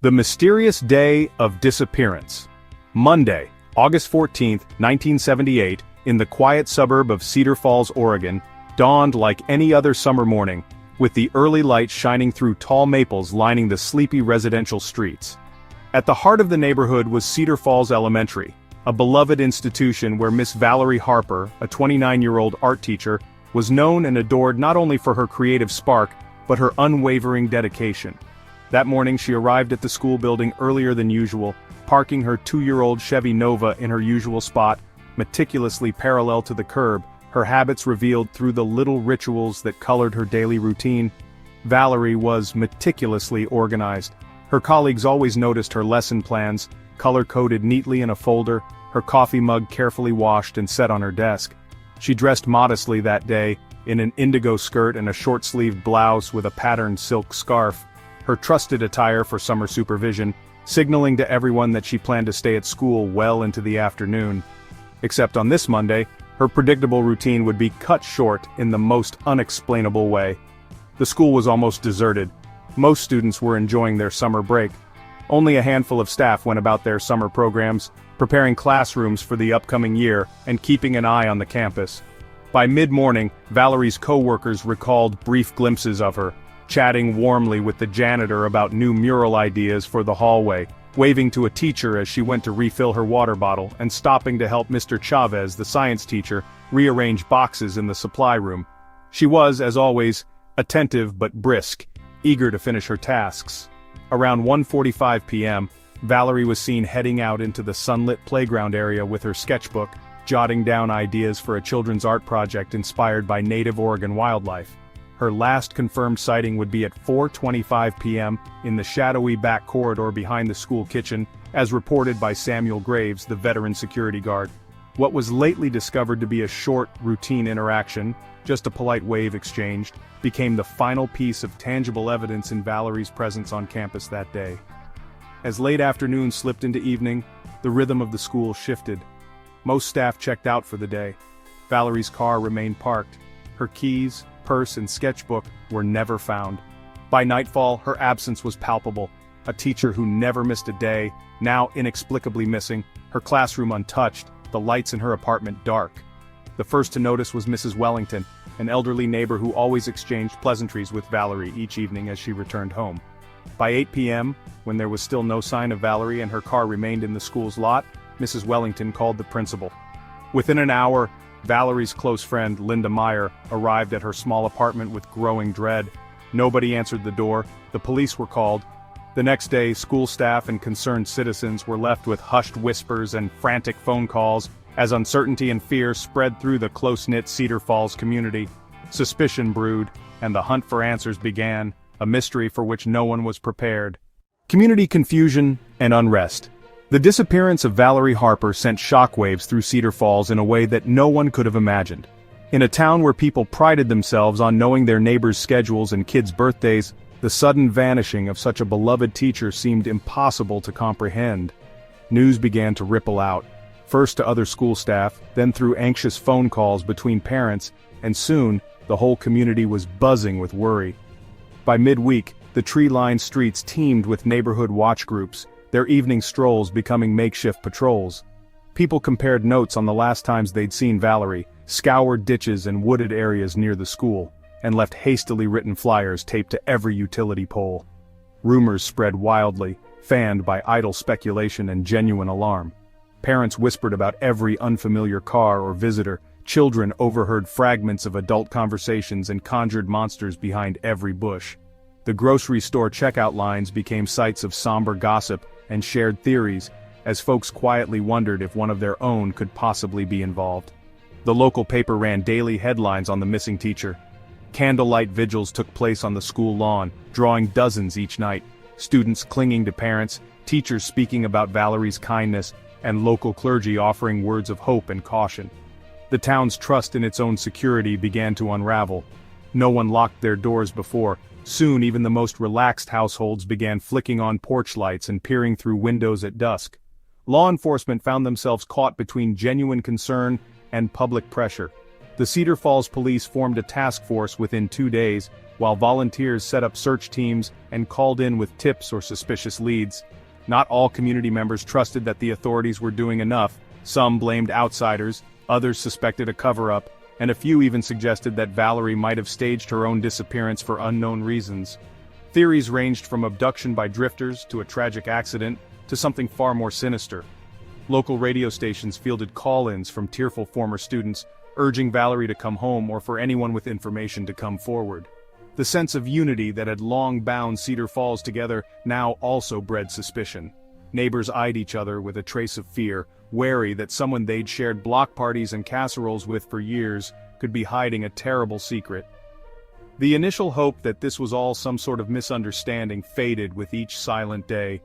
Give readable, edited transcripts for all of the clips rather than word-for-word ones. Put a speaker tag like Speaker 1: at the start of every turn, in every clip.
Speaker 1: The Mysterious Day of Disappearance. Monday, August 14, 1978, in the quiet suburb of Cedar Falls, Oregon, dawned like any other summer morning, with the early light shining through tall maples lining the sleepy residential streets. At the heart of the neighborhood was Cedar Falls Elementary, a beloved institution where Miss Valerie Harper, a 29-year-old art teacher, was known and adored not only for her creative spark, but her unwavering dedication. That morning she arrived at the school building earlier than usual, parking her 2-year-old Chevy Nova in her usual spot, meticulously parallel to the curb, her habits revealed through the little rituals that colored her daily routine. Valerie was meticulously organized. Her colleagues always noticed her lesson plans, color-coded neatly in a folder, her coffee mug carefully washed and set on her desk. She dressed modestly that day, in an indigo skirt and a short-sleeved blouse with a patterned silk scarf, her trusted attire for summer supervision, signaling to everyone that she planned to stay at school well into the afternoon. Except on this Monday, her predictable routine would be cut short in the most unexplainable way. The school was almost deserted. Most students were enjoying their summer break. Only a handful of staff went about their summer programs, preparing classrooms for the upcoming year and keeping an eye on the campus. By mid-morning, Valerie's co-workers recalled brief glimpses of her, chatting warmly with the janitor about new mural ideas for the hallway, waving to a teacher as she went to refill her water bottle, and stopping to help Mr. Chavez, the science teacher, rearrange boxes in the supply room. She was, as always, attentive but brisk, eager to finish her tasks. Around 1:45 p.m., Valerie was seen heading out into the sunlit playground area with her sketchbook, jotting down ideas for a children's art project inspired by native Oregon wildlife. Her last confirmed sighting would be at 4:25 p.m. in the shadowy back corridor behind the school kitchen, as reported by Samuel Graves, the veteran security guard. What was lately discovered to be a short, routine interaction, just a polite wave exchanged, became the final piece of tangible evidence in Valerie's presence on campus that day. As late afternoon slipped into evening, the rhythm of the school shifted. Most staff checked out for the day. Valerie's car remained parked. Her keys, purse, and sketchbook were never found. By nightfall, her absence was palpable. A teacher who never missed a day, now inexplicably missing, her classroom untouched, the lights in her apartment dark. The first to notice was Mrs. Wellington, an elderly neighbor who always exchanged pleasantries with Valerie each evening as she returned home. By 8 p.m., when there was still no sign of Valerie and her car remained in the school's lot, Mrs. Wellington called the principal. Within an hour, Valerie's close friend, Linda Meyer, arrived at her small apartment with growing dread. Nobody answered the door. The police were called. The next day, school staff and concerned citizens were left with hushed whispers and frantic phone calls as uncertainty and fear spread through the close-knit Cedar Falls community. Suspicion brewed, and the hunt for answers began, a mystery for which no one was prepared. Community confusion and unrest. The disappearance of Valerie Harper sent shockwaves through Cedar Falls in a way that no one could have imagined. In a town where people prided themselves on knowing their neighbors' schedules and kids' birthdays, the sudden vanishing of such a beloved teacher seemed impossible to comprehend. News began to ripple out, first to other school staff, then through anxious phone calls between parents, and soon, the whole community was buzzing with worry. By midweek, the tree-lined streets teemed with neighborhood watch groups, their evening strolls becoming makeshift patrols. People compared notes on the last times they'd seen Valerie, scoured ditches and wooded areas near the school, and left hastily written flyers taped to every utility pole. Rumors spread wildly, fanned by idle speculation and genuine alarm. Parents whispered about every unfamiliar car or visitor, children overheard fragments of adult conversations and conjured monsters behind every bush. The grocery store checkout lines became sites of somber gossip and shared theories, as folks quietly wondered if one of their own could possibly be involved. The local paper ran daily headlines on the missing teacher. Candlelight vigils took place on the school lawn, drawing dozens each night, students clinging to parents, teachers speaking about Valerie's kindness, and local clergy offering words of hope and caution. The town's trust in its own security began to unravel. No one locked their doors before. Soon even the most relaxed households began flicking on porch lights and peering through windows at dusk. Law enforcement found themselves caught between genuine concern and public pressure. The Cedar Falls police formed a task force within 2 days, while volunteers set up search teams and called in with tips or suspicious leads. Not all community members trusted that the authorities were doing enough. Some blamed outsiders, others suspected a cover-up, and a few even suggested that Valerie might have staged her own disappearance for unknown reasons. Theories ranged from abduction by drifters to a tragic accident to something far more sinister. Local radio stations fielded call-ins from tearful former students, urging Valerie to come home or for anyone with information to come forward. The sense of unity that had long bound Cedar Falls together now also bred suspicion. Neighbors eyed each other with a trace of fear, wary that someone they'd shared block parties and casseroles with for years could be hiding a terrible secret. The initial hope that this was all some sort of misunderstanding faded with each silent day,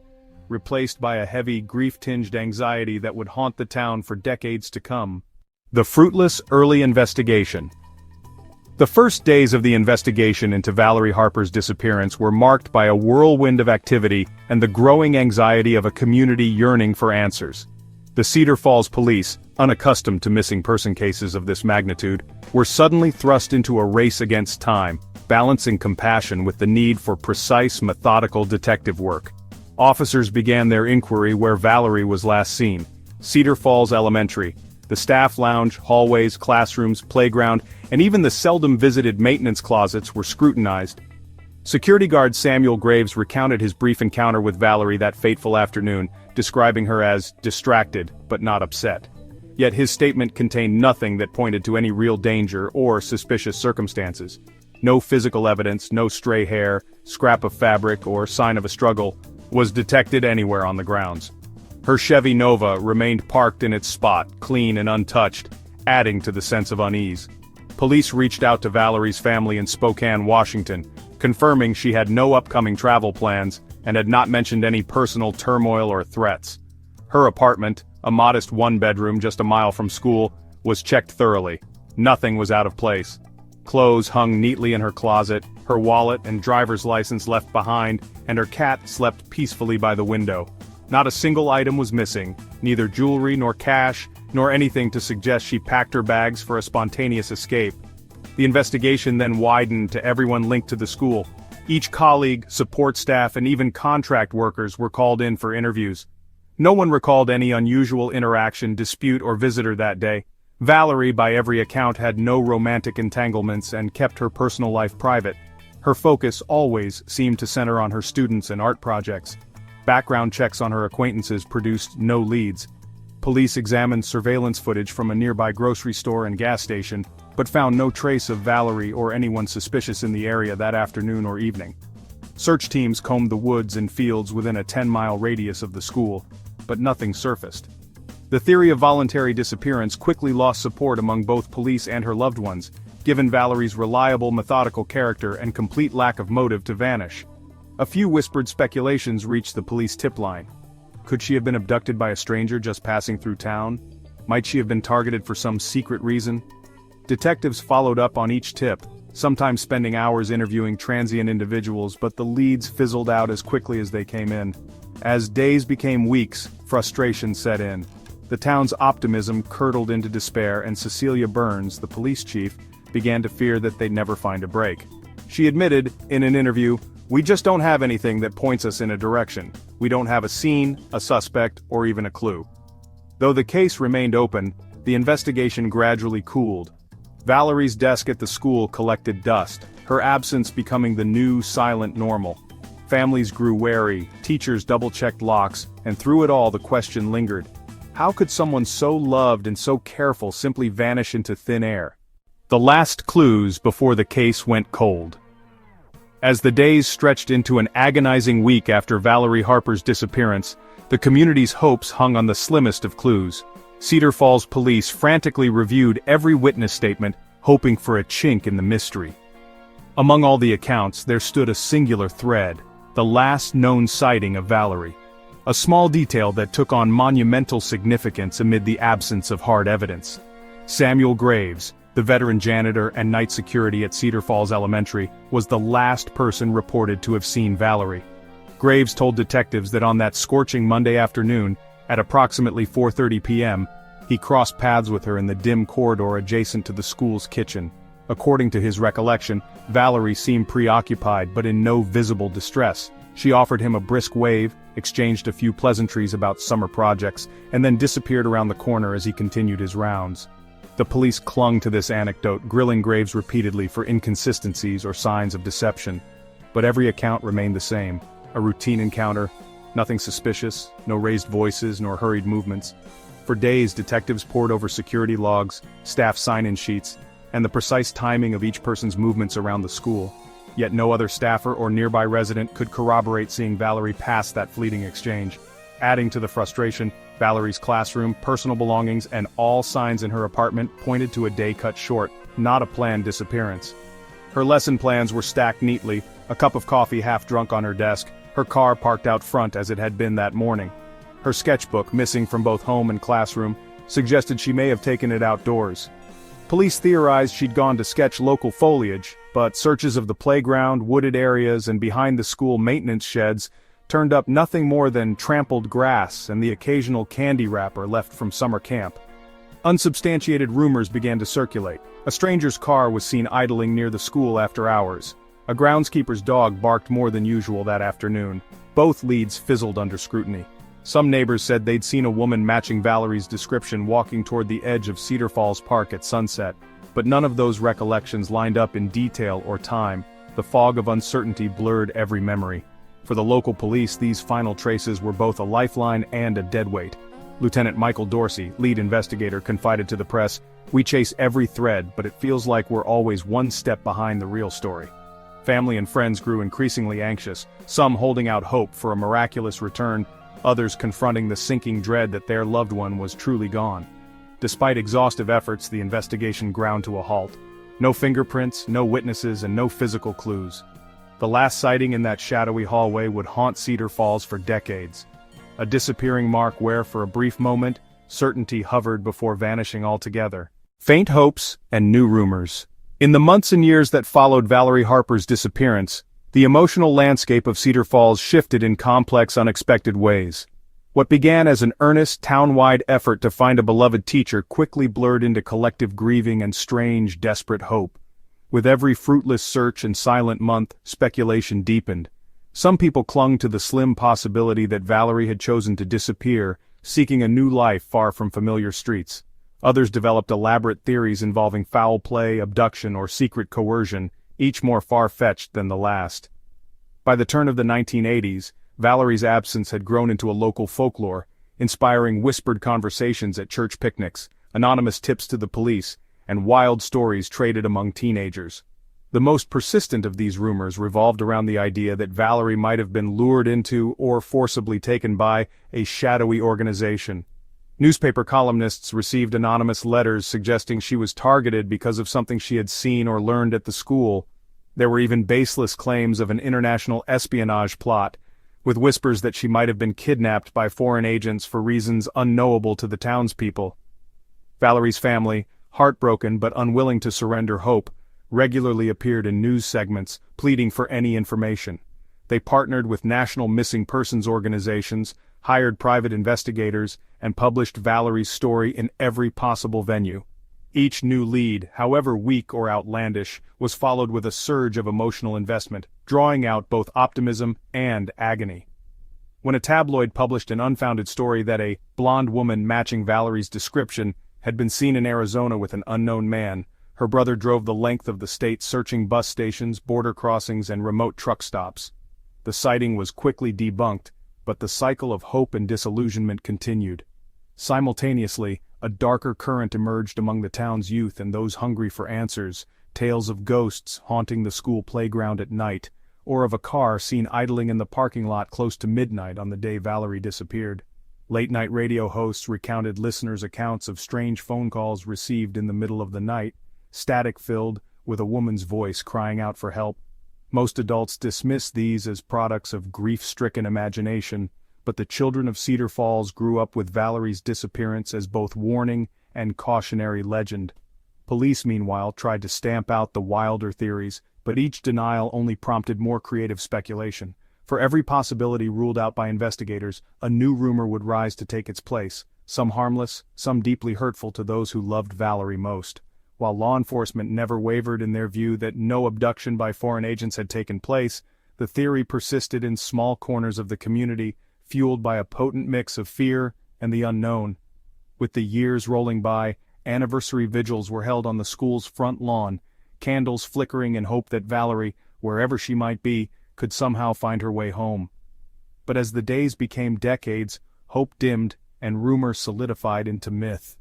Speaker 1: replaced by a heavy, grief-tinged anxiety that would haunt the town for decades to come. The fruitless early investigation. The first days of the investigation into Valerie Harper's disappearance were marked by a whirlwind of activity and the growing anxiety of a community yearning for answers. The Cedar Falls police, unaccustomed to missing person cases of this magnitude, were suddenly thrust into a race against time, balancing compassion with the need for precise, methodical detective work. Officers began their inquiry where Valerie was last seen: Cedar Falls Elementary. The staff lounge, hallways, classrooms, playground, and even the seldom-visited maintenance closets were scrutinized. Security guard Samuel Graves recounted his brief encounter with Valerie that fateful afternoon, describing her as distracted but not upset. Yet his statement contained nothing that pointed to any real danger or suspicious circumstances. No physical evidence, no stray hair, scrap of fabric, or sign of a struggle was detected anywhere on the grounds. Her Chevy Nova remained parked in its spot, clean and untouched, adding to the sense of unease. Police reached out to Valerie's family in Spokane, Washington, confirming she had no upcoming travel plans and had not mentioned any personal turmoil or threats. Her apartment, a modest one-bedroom just a mile from school, was checked thoroughly. Nothing was out of place. Clothes hung neatly in her closet, her wallet and driver's license left behind, and her cat slept peacefully by the window. Not a single item was missing, neither jewelry nor cash, nor anything to suggest she packed her bags for a spontaneous escape. The investigation then widened to everyone linked to the school. Each colleague, support staff, and even contract workers were called in for interviews. No one recalled any unusual interaction, dispute, or visitor that day. Valerie, by every account, had no romantic entanglements and kept her personal life private. Her focus always seemed to center on her students and art projects. Background checks on her acquaintances produced no leads. Police examined surveillance footage from a nearby grocery store and gas station, but found no trace of Valerie or anyone suspicious in the area that afternoon or evening. Search teams combed the woods and fields within a 10-mile radius of the school, but nothing surfaced. The theory of voluntary disappearance quickly lost support among both police and her loved ones, given Valerie's reliable, methodical character and complete lack of motive to vanish. A few whispered speculations reached the police tip line. Could she have been abducted by a stranger just passing through town? Might she have been targeted for some secret reason? Detectives followed up on each tip, sometimes spending hours interviewing transient individuals, but the leads fizzled out as quickly as they came in. As days became weeks, frustration set in. The town's optimism curdled into despair, and Cecilia Burns, the police chief, began to fear that they'd never find a break. She admitted, in an interview, "We just don't have anything that points us in a direction. We don't have a scene, a suspect, or even a clue." Though the case remained open, the investigation gradually cooled. Valerie's desk at the school collected dust, her absence becoming the new silent normal. Families grew wary, teachers double-checked locks, and through it all the question lingered. How could someone so loved and so careful simply vanish into thin air? The last clues before the case went cold. As the days stretched into an agonizing week after Valerie Harper's disappearance, the community's hopes hung on the slimmest of clues. Cedar Falls police frantically reviewed every witness statement, hoping for a chink in the mystery. Among all the accounts, there stood a singular thread: the last known sighting of Valerie. A small detail that took on monumental significance amid the absence of hard evidence. Samuel Graves, the veteran janitor and night security at Cedar Falls Elementary, was the last person reported to have seen Valerie. Graves told detectives that on that scorching Monday afternoon, at approximately 4:30 p.m., he crossed paths with her in the dim corridor adjacent to the school's kitchen. According to his recollection, Valerie seemed preoccupied but in no visible distress. She offered him a brisk wave, exchanged a few pleasantries about summer projects, and then disappeared around the corner as he continued his rounds. The police clung to this anecdote, grilling Graves repeatedly for inconsistencies or signs of deception. But every account remained the same: a routine encounter, nothing suspicious, no raised voices nor hurried movements. For days, detectives pored over security logs, staff sign-in sheets, and the precise timing of each person's movements around the school. Yet no other staffer or nearby resident could corroborate seeing Valerie pass that fleeting exchange. Adding to the frustration, Valerie's classroom, personal belongings, and all signs in her apartment pointed to a day cut short, not a planned disappearance. Her lesson plans were stacked neatly, a cup of coffee half drunk on her desk, her car parked out front as it had been that morning. Her sketchbook, missing from both home and classroom, suggested she may have taken it outdoors. Police theorized she'd gone to sketch local foliage, but searches of the playground, wooded areas, and behind the school maintenance sheds turned up nothing more than trampled grass and the occasional candy wrapper left from summer camp. Unsubstantiated rumors began to circulate. A stranger's car was seen idling near the school after hours. A groundskeeper's dog barked more than usual that afternoon. Both leads fizzled under scrutiny. Some neighbors said they'd seen a woman matching Valerie's description walking toward the edge of Cedar Falls Park at sunset, but none of those recollections lined up in detail or time. The fog of uncertainty blurred every memory. For the local police, these final traces were both a lifeline and a deadweight. Lieutenant Michael Dorsey, lead investigator, confided to the press, "We chase every thread, but it feels like we're always one step behind the real story." Family and friends grew increasingly anxious, some holding out hope for a miraculous return, others confronting the sinking dread that their loved one was truly gone. Despite exhaustive efforts, the investigation ground to a halt. No fingerprints, no witnesses, and no physical clues. The last sighting in that shadowy hallway would haunt Cedar Falls for decades. A disappearing mark where, for a brief moment, certainty hovered before vanishing altogether. Faint hopes and new rumors. In the months and years that followed Valerie Harper's disappearance, the emotional landscape of Cedar Falls shifted in complex, unexpected ways. What began as an earnest, town-wide effort to find a beloved teacher quickly blurred into collective grieving and strange, desperate hope. With every fruitless search and silent month, speculation deepened. Some people clung to the slim possibility that Valerie had chosen to disappear, seeking a new life far from familiar streets. Others developed elaborate theories involving foul play, abduction, or secret coercion, each more far-fetched than the last. By the turn of the 1980s, Valerie's absence had grown into a local folklore, inspiring whispered conversations at church picnics, anonymous tips to the police, and wild stories traded among teenagers. The most persistent of these rumors revolved around the idea that Valerie might have been lured into or forcibly taken by a shadowy organization. Newspaper columnists received anonymous letters suggesting she was targeted because of something she had seen or learned at the school. There were even baseless claims of an international espionage plot, with whispers that she might have been kidnapped by foreign agents for reasons unknowable to the townspeople. Valerie's family, heartbroken but unwilling to surrender hope, regularly appeared in news segments, pleading for any information. They partnered with national missing persons organizations, hired private investigators, and published Valerie's story in every possible venue. Each new lead, however weak or outlandish, was followed with a surge of emotional investment, drawing out both optimism and agony. When a tabloid published an unfounded story that a blonde woman matching Valerie's description had been seen in Arizona with an unknown man, her brother drove the length of the state searching bus stations, border crossings, and remote truck stops. The sighting was quickly debunked, but the cycle of hope and disillusionment continued. Simultaneously, a darker current emerged among the town's youth and those hungry for answers, tales of ghosts haunting the school playground at night, or of a car seen idling in the parking lot close to midnight on the day Valerie disappeared. Late-night radio hosts recounted listeners' accounts of strange phone calls received in the middle of the night, static-filled, with a woman's voice crying out for help. Most adults dismissed these as products of grief-stricken imagination, but the children of Cedar Falls grew up with Valerie's disappearance as both warning and cautionary legend. Police, meanwhile, tried to stamp out the wilder theories, but each denial only prompted more creative speculation. For every possibility ruled out by investigators, a new rumor would rise to take its place, some harmless, some deeply hurtful to those who loved Valerie most. While law enforcement never wavered in their view that no abduction by foreign agents had taken place, the theory persisted in small corners of the community, fueled by a potent mix of fear and the unknown. With the years rolling by, anniversary vigils were held on the school's front lawn, candles flickering in hope that Valerie, wherever she might be, could somehow find her way home. But as the days became decades, hope dimmed and rumor solidified into myth.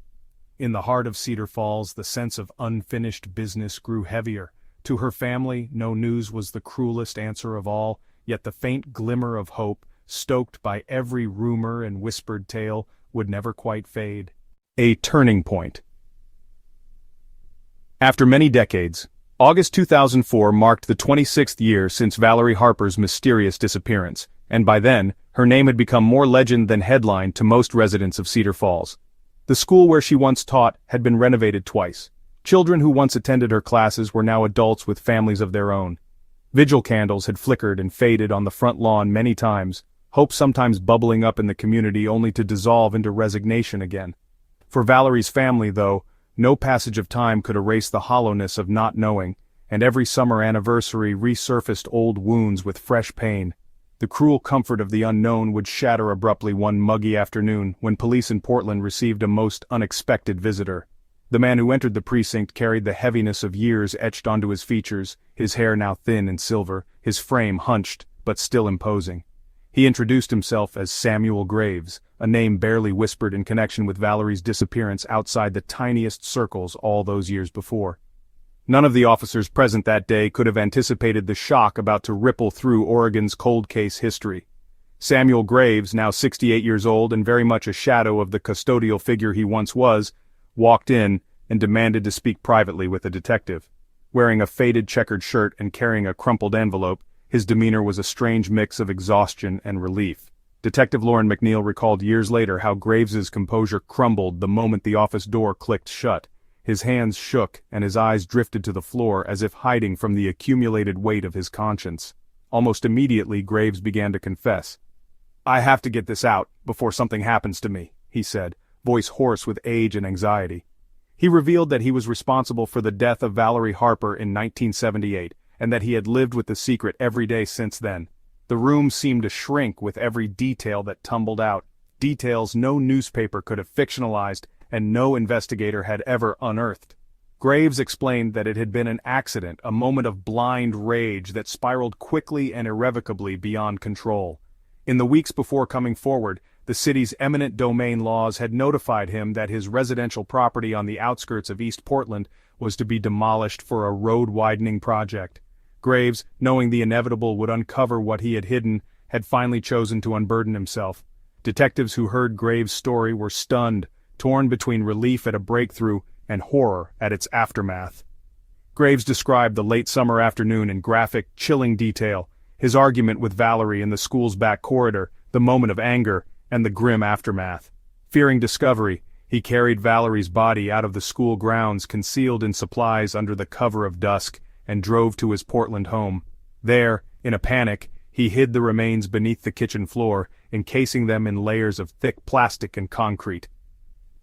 Speaker 1: In the heart of Cedar Falls, the sense of unfinished business grew heavier. To her family, no news was the cruelest answer of all, yet the faint glimmer of hope, stoked by every rumor and whispered tale, would never quite fade. A turning point. After many decades, August 2004 marked the 26th year since Valerie Harper's mysterious disappearance, and by then, her name had become more legend than headline to most residents of Cedar Falls. The school where she once taught had been renovated twice. Children who once attended her classes were now adults with families of their own. Vigil candles had flickered and faded on the front lawn many times, hope sometimes bubbling up in the community only to dissolve into resignation again. For Valerie's family, though, no passage of time could erase the hollowness of not knowing, and every summer anniversary resurfaced old wounds with fresh pain. The cruel comfort of the unknown would shatter abruptly one muggy afternoon when police in Portland received a most unexpected visitor. The man who entered the precinct carried the heaviness of years etched onto his features, his hair now thin and silver, his frame hunched, but still imposing. He introduced himself as Samuel Graves, a name barely whispered in connection with Valerie's disappearance outside the tiniest circles all those years before. None of the officers present that day could have anticipated the shock about to ripple through Oregon's cold case history. Samuel Graves, now 68 years old and very much a shadow of the custodial figure he once was, walked in and demanded to speak privately with a detective. Wearing a faded checkered shirt and carrying a crumpled envelope, his demeanor was a strange mix of exhaustion and relief. Detective Lauren McNeil recalled years later how Graves's composure crumbled the moment the office door clicked shut. His hands shook and his eyes drifted to the floor as if hiding from the accumulated weight of his conscience. Almost immediately, Graves began to confess. "I have to get this out before something happens to me," he said, voice hoarse with age and anxiety. He revealed that he was responsible for the death of Valerie Harper in 1978, and that he had lived with the secret every day since then. The room seemed to shrink with every detail that tumbled out, details no newspaper could have fictionalized and no investigator had ever unearthed. Graves explained that it had been an accident, a moment of blind rage that spiraled quickly and irrevocably beyond control. In the weeks before coming forward, the city's eminent domain laws had notified him that his residential property on the outskirts of East Portland was to be demolished for a road-widening project. Graves, knowing the inevitable would uncover what he had hidden, had finally chosen to unburden himself. Detectives who heard Graves' story were stunned, torn between relief at a breakthrough and horror at its aftermath. Graves described the late summer afternoon in graphic, chilling detail, his argument with Valerie in the school's back corridor, the moment of anger, and the grim aftermath. Fearing discovery, he carried Valerie's body out of the school grounds concealed in supplies under the cover of dusk, and drove to his Portland home. There, in a panic, he hid the remains beneath the kitchen floor, encasing them in layers of thick plastic and concrete.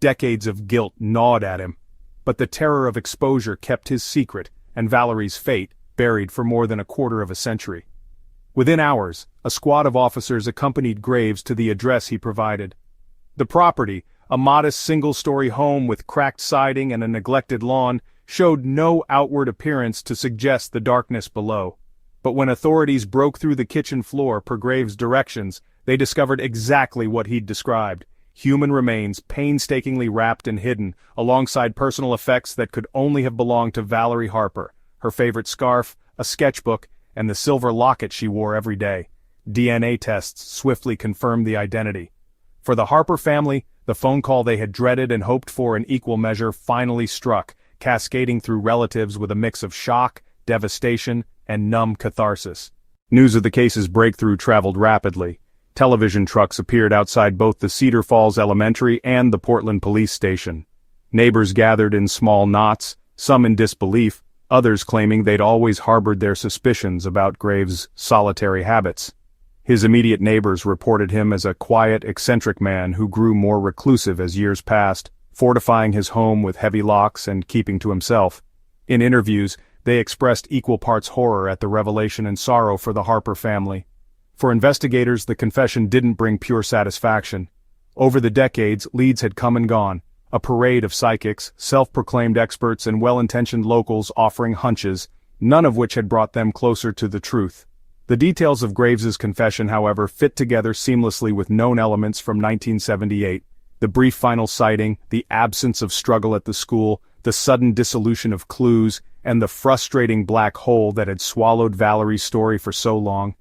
Speaker 1: Decades of guilt gnawed at him, but the terror of exposure kept his secret, and Valerie's fate buried for more than a quarter of a century. Within hours, a squad of officers accompanied Graves to the address he provided. The property, a modest single-story home with cracked siding and a neglected lawn, showed no outward appearance to suggest the darkness below. But when authorities broke through the kitchen floor per Graves' directions, they discovered exactly what he'd described: human remains painstakingly wrapped and hidden, alongside personal effects that could only have belonged to Valerie Harper, her favorite scarf, a sketchbook, and the silver locket she wore every day. DNA tests swiftly confirmed the identity. For the Harper family, the phone call they had dreaded and hoped for in equal measure finally struck, cascading through relatives with a mix of shock, devastation, and numb catharsis. News of the case's breakthrough traveled rapidly. Television trucks appeared outside both the Cedar Falls Elementary and the Portland Police Station. Neighbors gathered in small knots, some in disbelief, others claiming they'd always harbored their suspicions about Graves' solitary habits. His immediate neighbors reported him as a quiet, eccentric man who grew more reclusive as years passed, fortifying his home with heavy locks and keeping to himself. In interviews, they expressed equal parts horror at the revelation and sorrow for the Harper family. For investigators, the confession didn't bring pure satisfaction. Over the decades, leads had come and gone, a parade of psychics, self-proclaimed experts and well-intentioned locals offering hunches, none of which had brought them closer to the truth. The details of Graves's confession, however, fit together seamlessly with known elements from 1978. The brief final sighting, the absence of struggle at the school, the sudden dissolution of clues, and the frustrating black hole that had swallowed Valerie's story for so long.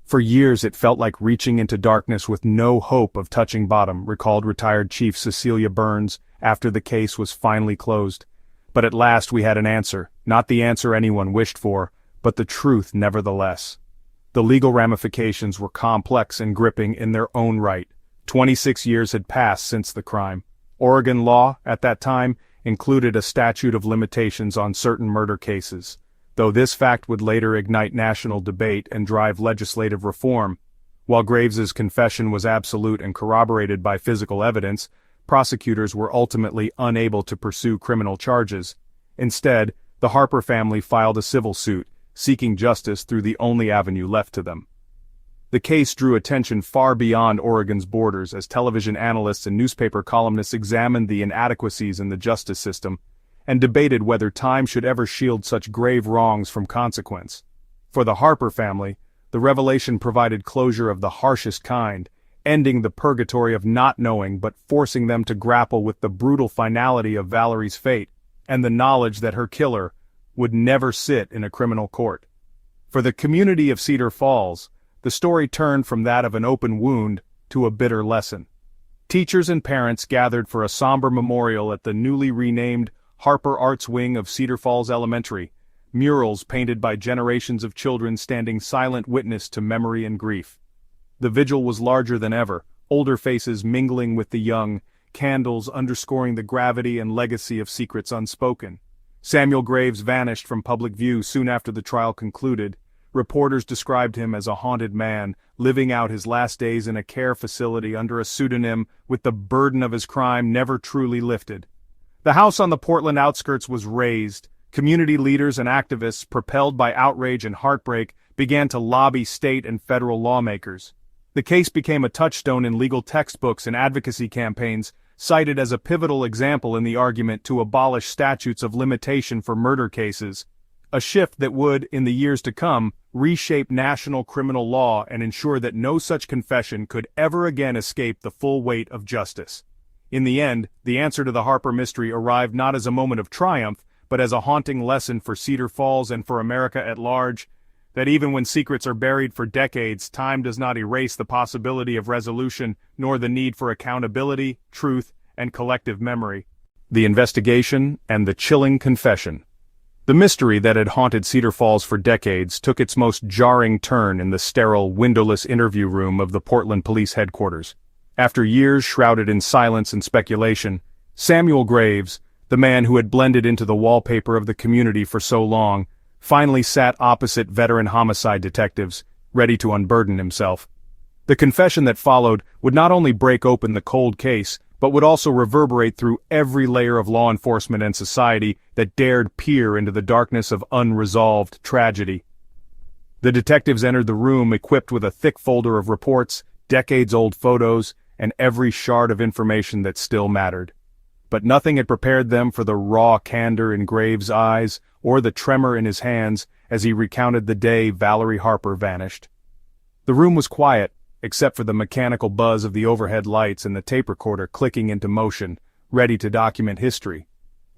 Speaker 1: For years it felt like reaching into darkness with no hope of touching bottom, recalled retired Chief Cecilia Burns after the case was finally closed. But at last we had an answer, not the answer anyone wished for, but the truth nevertheless. The legal ramifications were complex and gripping in their own right. 26 years had passed since the crime. Oregon law, at that time, included a statute of limitations on certain murder cases. Though this fact would later ignite national debate and drive legislative reform. While Graves's confession was absolute and corroborated by physical evidence, prosecutors were ultimately unable to pursue criminal charges. Instead, the Harper family filed a civil suit, seeking justice through the only avenue left to them. The case drew attention far beyond Oregon's borders as television analysts and newspaper columnists examined the inadequacies in the justice system and debated whether time should ever shield such grave wrongs from consequence. For the Harper family, the revelation provided closure of the harshest kind, ending the purgatory of not knowing but forcing them to grapple with the brutal finality of Valerie's fate and the knowledge that her killer would never sit in a criminal court. For the community of Cedar Falls, the story turned from that of an open wound to a bitter lesson. Teachers and parents gathered for a somber memorial at the newly renamed Harper Arts Wing of Cedar Falls Elementary, murals painted by generations of children standing silent witness to memory and grief. The vigil was larger than ever, older faces mingling with the young, candles underscoring the gravity and legacy of secrets unspoken. Samuel Graves vanished from public view soon after the trial concluded. Reporters described him as a haunted man, living out his last days in a care facility under a pseudonym with the burden of his crime never truly lifted. The house on the Portland outskirts was razed. Community leaders and activists, propelled by outrage and heartbreak, began to lobby state and federal lawmakers. The case became a touchstone in legal textbooks and advocacy campaigns, cited as a pivotal example in the argument to abolish statutes of limitation for murder cases, a shift that would, in the years to come, reshape national criminal law and ensure that no such confession could ever again escape the full weight of justice. In the end, the answer to the Harper mystery arrived not as a moment of triumph, but as a haunting lesson for Cedar Falls and for America at large, that even when secrets are buried for decades, time does not erase the possibility of resolution, nor the need for accountability, truth, and collective memory. The investigation and the chilling confession. The mystery that had haunted Cedar Falls for decades took its most jarring turn in the sterile, windowless interview room of the Portland Police Headquarters. After years shrouded in silence and speculation, Samuel Graves, the man who had blended into the wallpaper of the community for so long, finally sat opposite veteran homicide detectives, ready to unburden himself. The confession that followed would not only break open the cold case, but would also reverberate through every layer of law enforcement and society that dared peer into the darkness of unresolved tragedy. The detectives entered the room equipped with a thick folder of reports, decades-old photos, and every shard of information that still mattered. But nothing had prepared them for the raw candor in Graves' eyes or the tremor in his hands as he recounted the day Valerie Harper vanished. The room was quiet, except for the mechanical buzz of the overhead lights and the tape recorder clicking into motion, ready to document history.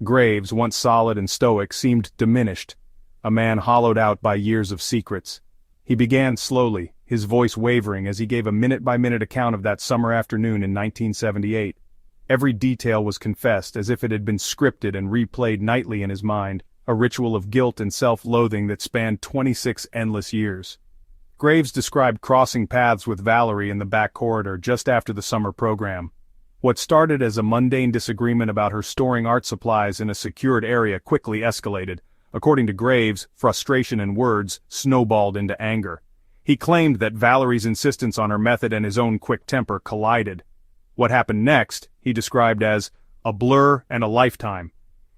Speaker 1: Graves, once solid and stoic, seemed diminished, a man hollowed out by years of secrets. He began slowly, his voice wavering as he gave a minute-by-minute account of that summer afternoon in 1978. Every detail was confessed as if it had been scripted and replayed nightly in his mind, a ritual of guilt and self-loathing that spanned 26 endless years. Graves described crossing paths with Valerie in the back corridor just after the summer program. What started as a mundane disagreement about her storing art supplies in a secured area quickly escalated. According to Graves, frustration and words snowballed into anger. He claimed that Valerie's insistence on her method and his own quick temper collided. What happened next, he described as a blur and a lifetime.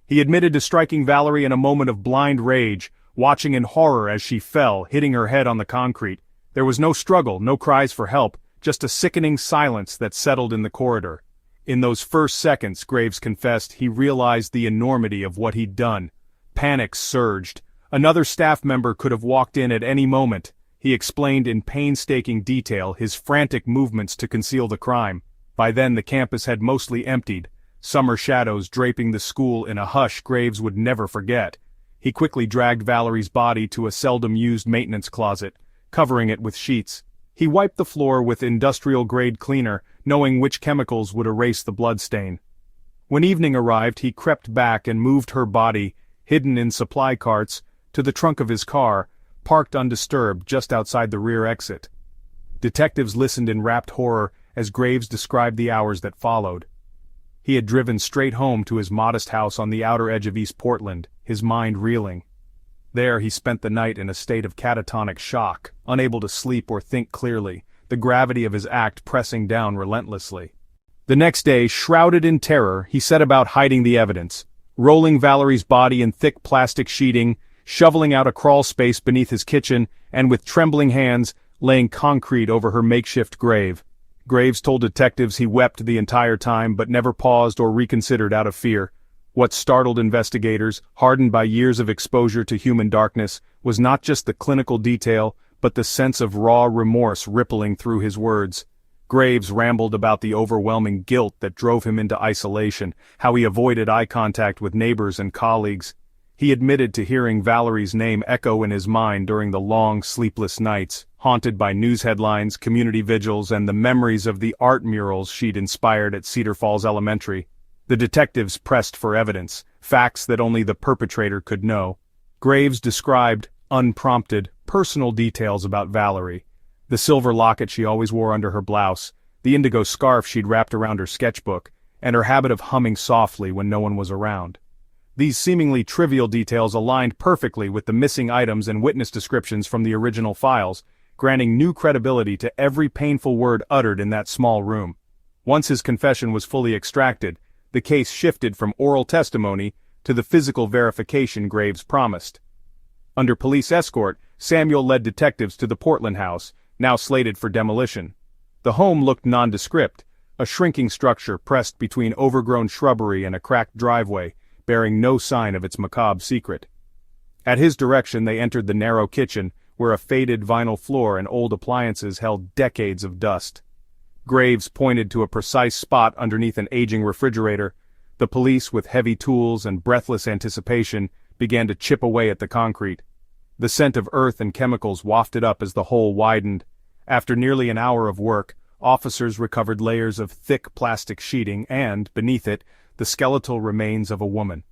Speaker 1: He admitted to striking Valerie in a moment of blind rage, watching in horror as she fell, hitting her head on the concrete. There was no struggle, no cries for help, just a sickening silence that settled in the corridor. In those first seconds, Graves confessed, he realized the enormity of what he'd done. Panic surged. Another staff member could have walked in at any moment. He explained in painstaking detail his frantic movements to conceal the crime. By then the campus had mostly emptied, summer shadows draping the school in a hush Graves would never forget. He quickly dragged Valerie's body to a seldom-used maintenance closet, covering it with sheets. He wiped the floor with industrial-grade cleaner, knowing which chemicals would erase the bloodstain. When evening arrived, he crept back and moved her body, hidden in supply carts, to the trunk of his car, parked undisturbed just outside the rear exit. Detectives listened in rapt horror as Graves described the hours that followed. He had driven straight home to his modest house on the outer edge of East Portland, his mind reeling. There he spent the night in a state of catatonic shock, unable to sleep or think clearly, the gravity of his act pressing down relentlessly. The next day, shrouded in terror, he set about hiding the evidence, rolling Valerie's body in thick plastic sheeting, shoveling out a crawl space beneath his kitchen, and with trembling hands, laying concrete over her makeshift grave. Graves told detectives he wept the entire time but never paused or reconsidered out of fear. What startled investigators, hardened by years of exposure to human darkness, was not just the clinical detail, but the sense of raw remorse rippling through his words. Graves rambled about the overwhelming guilt that drove him into isolation, how he avoided eye contact with neighbors and colleagues. He admitted to hearing Valerie's name echo in his mind during the long, sleepless nights, haunted by news headlines, community vigils, and the memories of the art murals she'd inspired at Cedar Falls Elementary. The detectives pressed for evidence, facts that only the perpetrator could know. Graves described, unprompted, personal details about Valerie. The silver locket she always wore under her blouse, the indigo scarf she'd wrapped around her sketchbook, and her habit of humming softly when no one was around. These seemingly trivial details aligned perfectly with the missing items and witness descriptions from the original files, granting new credibility to every painful word uttered in that small room. Once his confession was fully extracted, the case shifted from oral testimony to the physical verification Graves promised. Under police escort, Samuel led detectives to the Portland house, now slated for demolition. The home looked nondescript, a shrinking structure pressed between overgrown shrubbery and a cracked driveway, bearing no sign of its macabre secret. At his direction they entered the narrow kitchen, where a faded vinyl floor and old appliances held decades of dust. Graves pointed to a precise spot underneath an aging refrigerator. The police, with heavy tools and breathless anticipation, began to chip away at the concrete. The scent of earth and chemicals wafted up as the hole widened. After nearly an hour of work, officers recovered layers of thick plastic sheeting and, beneath it, the skeletal remains of a woman.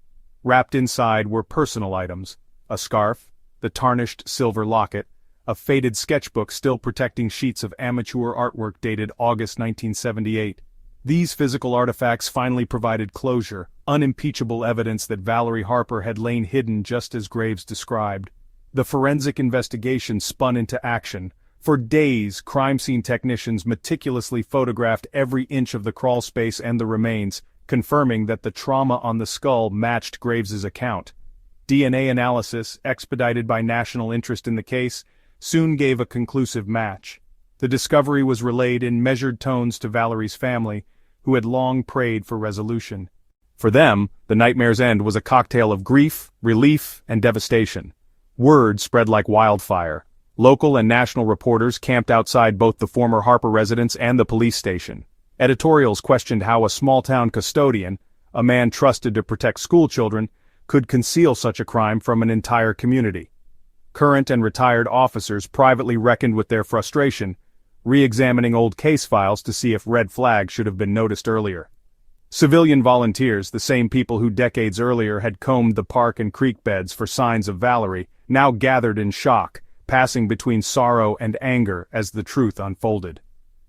Speaker 1: Wrapped inside were personal items, a scarf, the tarnished silver locket, a faded sketchbook still protecting sheets of amateur artwork dated August 1978. These physical artifacts finally provided closure, unimpeachable evidence that Valerie Harper had lain hidden just as Graves described. The forensic investigation spun into action. For days, crime scene technicians meticulously photographed every inch of the crawl space and the remains, confirming that the trauma on the skull matched Graves's account. DNA analysis, expedited by national interest in the case, soon gave a conclusive match. The discovery was relayed in measured tones to Valerie's family, who had long prayed for resolution. For them, the nightmare's end was a cocktail of grief, relief, and devastation. Word spread like wildfire. Local and national reporters camped outside both the former Harper residence and the police station. Editorials questioned how a small-town custodian, a man trusted to protect schoolchildren, could conceal such a crime from an entire community. Current and retired officers privately reckoned with their frustration, re-examining old case files to see if red flags should have been noticed earlier. Civilian volunteers, the same people who decades earlier had combed the park and creek beds for signs of Valerie, now gathered in shock, passing between sorrow and anger as the truth unfolded.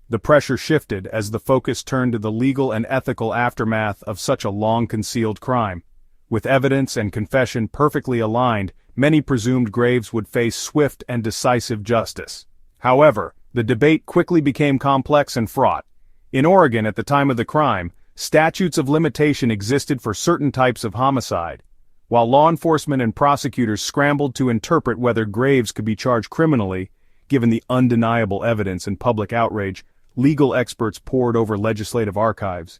Speaker 1: The pressure shifted as the focus turned to the legal and ethical aftermath of such a long-concealed crime. With evidence and confession perfectly aligned, many presumed Graves would face swift and decisive justice. However, the debate quickly became complex and fraught. In Oregon at the time of the crime, statutes of limitation existed for certain types of homicide. While law enforcement and prosecutors scrambled to interpret whether Graves could be charged criminally, given the undeniable evidence and public outrage, legal experts pored over legislative archives.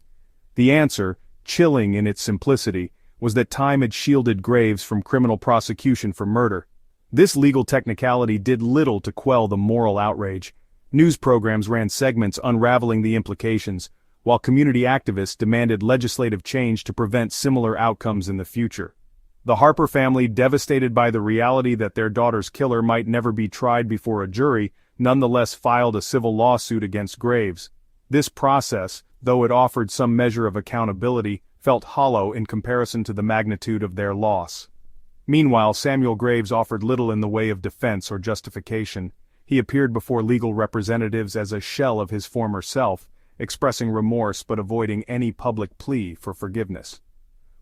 Speaker 1: The answer, chilling in its simplicity, was that time had shielded Graves from criminal prosecution for murder. This legal technicality did little to quell the moral outrage. News programs ran segments unraveling the implications, while community activists demanded legislative change to prevent similar outcomes in the future. The Harper family, devastated by the reality that their daughter's killer might never be tried before a jury, nonetheless filed a civil lawsuit against Graves. This process, though it offered some measure of accountability, felt hollow in comparison to the magnitude of their loss. Meanwhile, Samuel Graves offered little in the way of defense or justification. He appeared before legal representatives as a shell of his former self, expressing remorse but avoiding any public plea for forgiveness.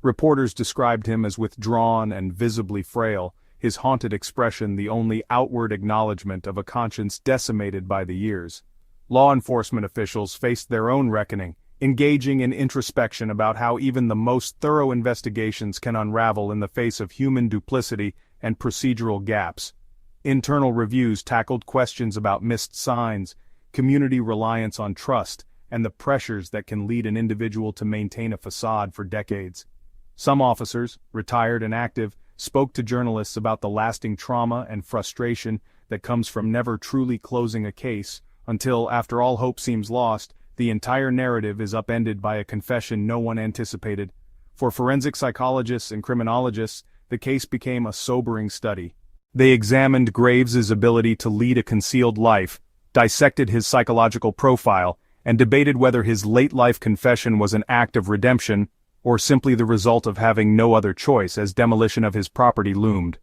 Speaker 1: Reporters described him as withdrawn and visibly frail, his haunted expression the only outward acknowledgement of a conscience decimated by the years. Law enforcement officials faced their own reckoning, engaging in introspection about how even the most thorough investigations can unravel in the face of human duplicity and procedural gaps. Internal reviews tackled questions about missed signs, community reliance on trust, and the pressures that can lead an individual to maintain a facade for decades. Some officers, retired and active, spoke to journalists about the lasting trauma and frustration that comes from never truly closing a case, until, after all hope seems lost, the entire narrative is upended by a confession no one anticipated. For forensic psychologists and criminologists, the case became a sobering study. They examined Graves's ability to lead a concealed life, dissected his psychological profile, and debated whether his late-life confession was an act of redemption or simply the result of having no other choice as demolition of his property loomed.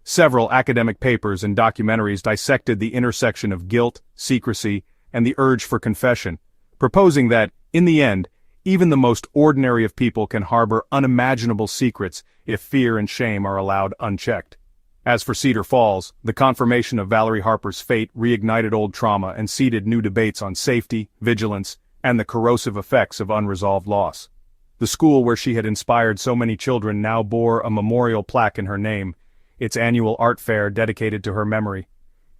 Speaker 1: Several academic papers and documentaries dissected the intersection of guilt, secrecy, and the urge for confession, proposing that, in the end, even the most ordinary of people can harbor unimaginable secrets if fear and shame are allowed unchecked. As for Cedar Falls, the confirmation of Valerie Harper's fate reignited old trauma and seeded new debates on safety, vigilance, and the corrosive effects of unresolved loss. The school where she had inspired so many children now bore a memorial plaque in her name, its annual art fair dedicated to her memory.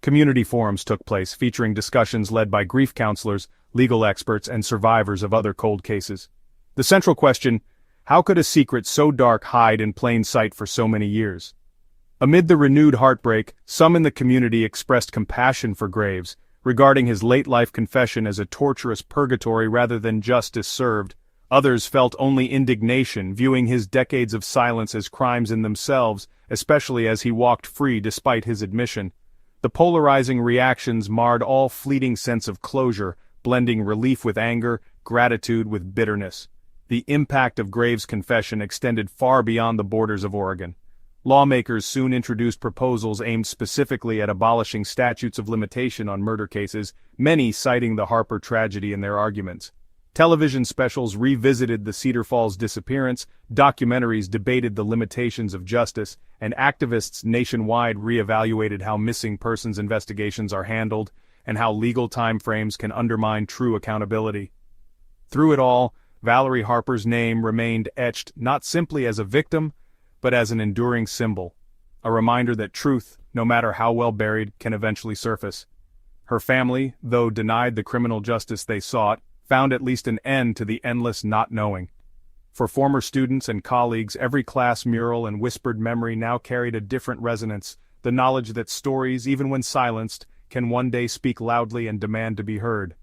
Speaker 1: Community forums took place featuring discussions led by grief counselors, legal experts, and survivors of other cold cases. The central question, how could a secret so dark hide in plain sight for so many years? Amid the renewed heartbreak, some in the community expressed compassion for Graves, regarding his late-life confession as a torturous purgatory rather than justice served. Others felt only indignation, viewing his decades of silence as crimes in themselves, especially as he walked free despite his admission. The polarizing reactions marred all fleeting sense of closure, blending relief with anger, gratitude with bitterness. The impact of Graves' confession extended far beyond the borders of Oregon. Lawmakers soon introduced proposals aimed specifically at abolishing statutes of limitation on murder cases, many citing the Harper tragedy in their arguments. Television specials revisited the Cedar Falls disappearance, documentaries debated the limitations of justice, and activists nationwide reevaluated how missing persons investigations are handled and how legal timeframes can undermine true accountability. Through it all, Valerie Harper's name remained etched not simply as a victim, but as an enduring symbol, a reminder that truth, no matter how well buried, can eventually surface. Her family, though denied the criminal justice they sought, found at least an end to the endless not knowing. For former students and colleagues, every class mural and whispered memory now carried a different resonance, the knowledge that stories, even when silenced, can one day speak loudly and demand to be heard.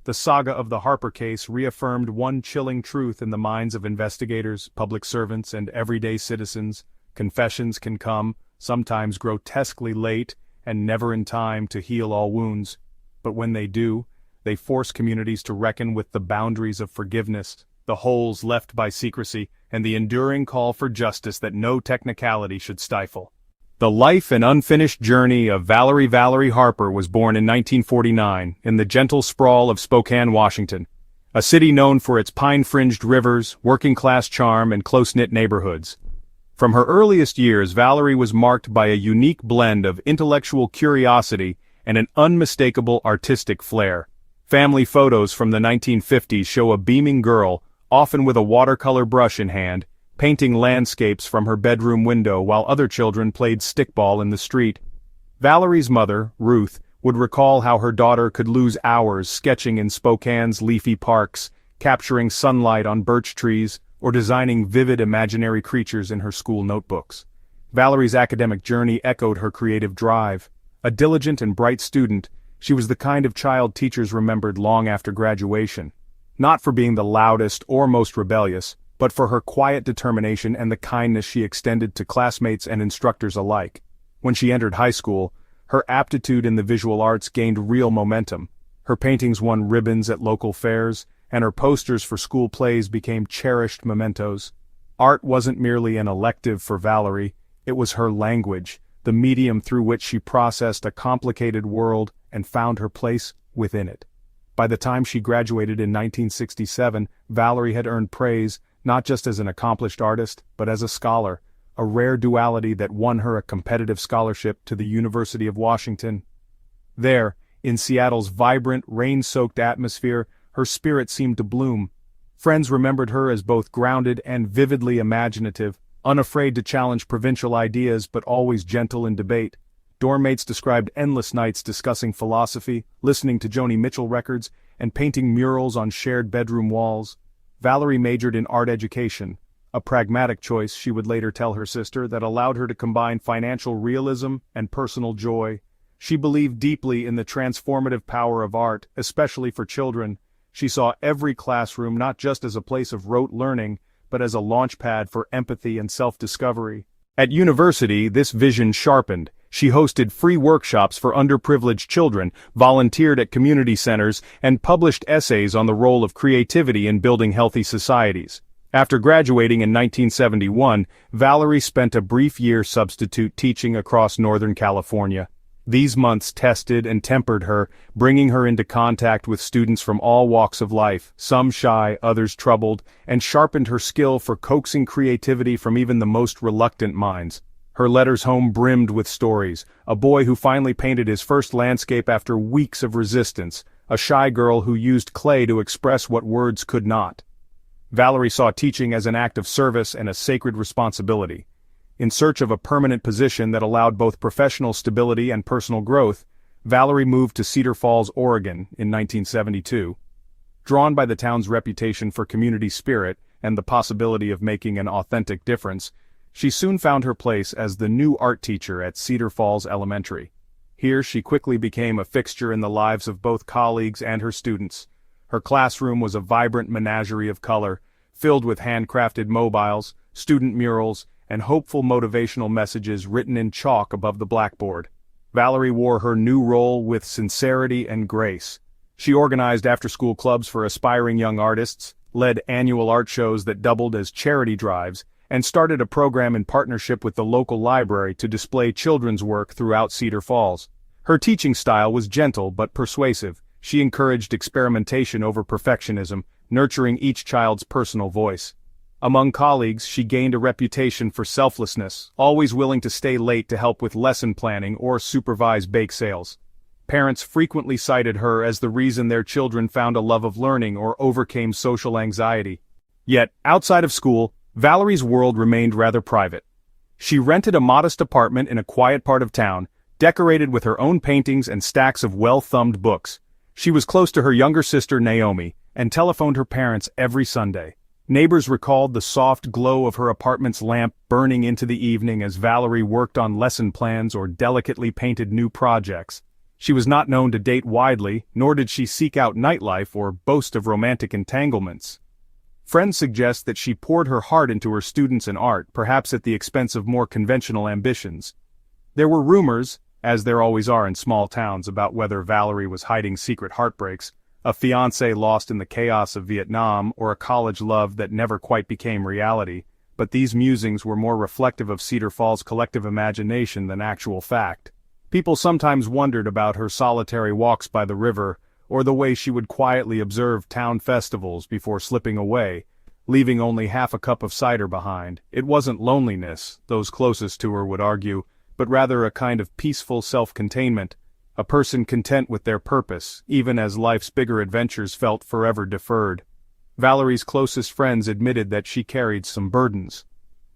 Speaker 1: The saga of the Harper case reaffirmed one chilling truth in the minds of investigators, public servants, and everyday citizens: confessions can come, sometimes grotesquely late, and never in time to heal all wounds. But when they do, they force communities to reckon with the boundaries of forgiveness, the holes left by secrecy, and the enduring call for justice that no technicality should stifle. The life and unfinished journey of Valerie Harper was born in 1949 in the gentle sprawl of Spokane, Washington, a city known for its pine-fringed rivers, working-class charm, and close-knit neighborhoods. From her earliest years, Valerie was marked by a unique blend of intellectual curiosity and an unmistakable artistic flair. Family photos from the 1950s show a beaming girl, often with a watercolor brush in hand, painting landscapes from her bedroom window while other children played stickball in the street. Valerie's mother, Ruth, would recall how her daughter could lose hours sketching in Spokane's leafy parks, capturing sunlight on birch trees, or designing vivid imaginary creatures in her school notebooks. Valerie's academic journey echoed her creative drive. A diligent and bright student, she was the kind of child teachers remembered long after graduation. Not for being the loudest or most rebellious, but for her quiet determination and the kindness she extended to classmates and instructors alike. When she entered high school, her aptitude in the visual arts gained real momentum. Her paintings won ribbons at local fairs, and her posters for school plays became cherished mementos. Art wasn't merely an elective for Valerie, it was her language, the medium through which she processed a complicated world and found her place within it. By the time she graduated in 1967, Valerie had earned praise, not just as an accomplished artist, but as a scholar, a rare duality that won her a competitive scholarship to the University of Washington. There, in Seattle's vibrant, rain-soaked atmosphere, her spirit seemed to bloom. Friends remembered her as both grounded and vividly imaginative, unafraid to challenge provincial ideas but always gentle in debate. Dorm mates described endless nights discussing philosophy, listening to Joni Mitchell records, and painting murals on shared bedroom walls. Valerie majored in art education, a pragmatic choice, she would later tell her sister, that allowed her to combine financial realism and personal joy. She believed deeply in the transformative power of art, especially for children. She saw every classroom not just as a place of rote learning, but as a launchpad for empathy and self-discovery. At university, this vision sharpened. She hosted free workshops for underprivileged children, volunteered at community centers, and published essays on the role of creativity in building healthy societies. After graduating in 1971, Valerie spent a brief year substitute teaching across Northern California. These months tested and tempered her, bringing her into contact with students from all walks of life, some shy, others troubled, and sharpened her skill for coaxing creativity from even the most reluctant minds. Her letters home brimmed with stories: a boy who finally painted his first landscape after weeks of resistance, a shy girl who used clay to express what words could not. Valerie saw teaching as an act of service and a sacred responsibility. In search of a permanent position that allowed both professional stability and personal growth, Valerie moved to Cedar Falls, Oregon, in 1972. Drawn by the town's reputation for community spirit and the possibility of making an authentic difference, she soon found her place as the new art teacher at Cedar Falls Elementary. Here she quickly became a fixture in the lives of both colleagues and her students. Her classroom was a vibrant menagerie of color, filled with handcrafted mobiles, student murals, and hopeful motivational messages written in chalk above the blackboard. Valerie wore her new role with sincerity and grace. She organized after-school clubs for aspiring young artists, led annual art shows that doubled as charity drives, and started a program in partnership with the local library to display children's work throughout Cedar Falls. Her teaching style was gentle but persuasive. She encouraged experimentation over perfectionism, nurturing each child's personal voice. Among colleagues, she gained a reputation for selflessness, always willing to stay late to help with lesson planning or supervise bake sales. Parents frequently cited her as the reason their children found a love of learning or overcame social anxiety. Yet, outside of school, Valerie's world remained rather private. She rented a modest apartment in a quiet part of town, decorated with her own paintings and stacks of well-thumbed books. She was close to her younger sister Naomi, and telephoned her parents every Sunday. Neighbors recalled the soft glow of her apartment's lamp burning into the evening as Valerie worked on lesson plans or delicately painted new projects. She was not known to date widely, nor did she seek out nightlife or boast of romantic entanglements. Friends suggest that she poured her heart into her students and art, perhaps at the expense of more conventional ambitions. There were rumors, as there always are in small towns, about whether Valerie was hiding secret heartbreaks, a fiancé lost in the chaos of Vietnam, or a college love that never quite became reality, but these musings were more reflective of Cedar Falls' collective imagination than actual fact. People sometimes wondered about her solitary walks by the river, or the way she would quietly observe town festivals before slipping away, leaving only half a cup of cider behind. It wasn't loneliness, those closest to her would argue, but rather a kind of peaceful self-containment, a person content with their purpose, even as life's bigger adventures felt forever deferred. Valerie's closest friends admitted that she carried some burdens.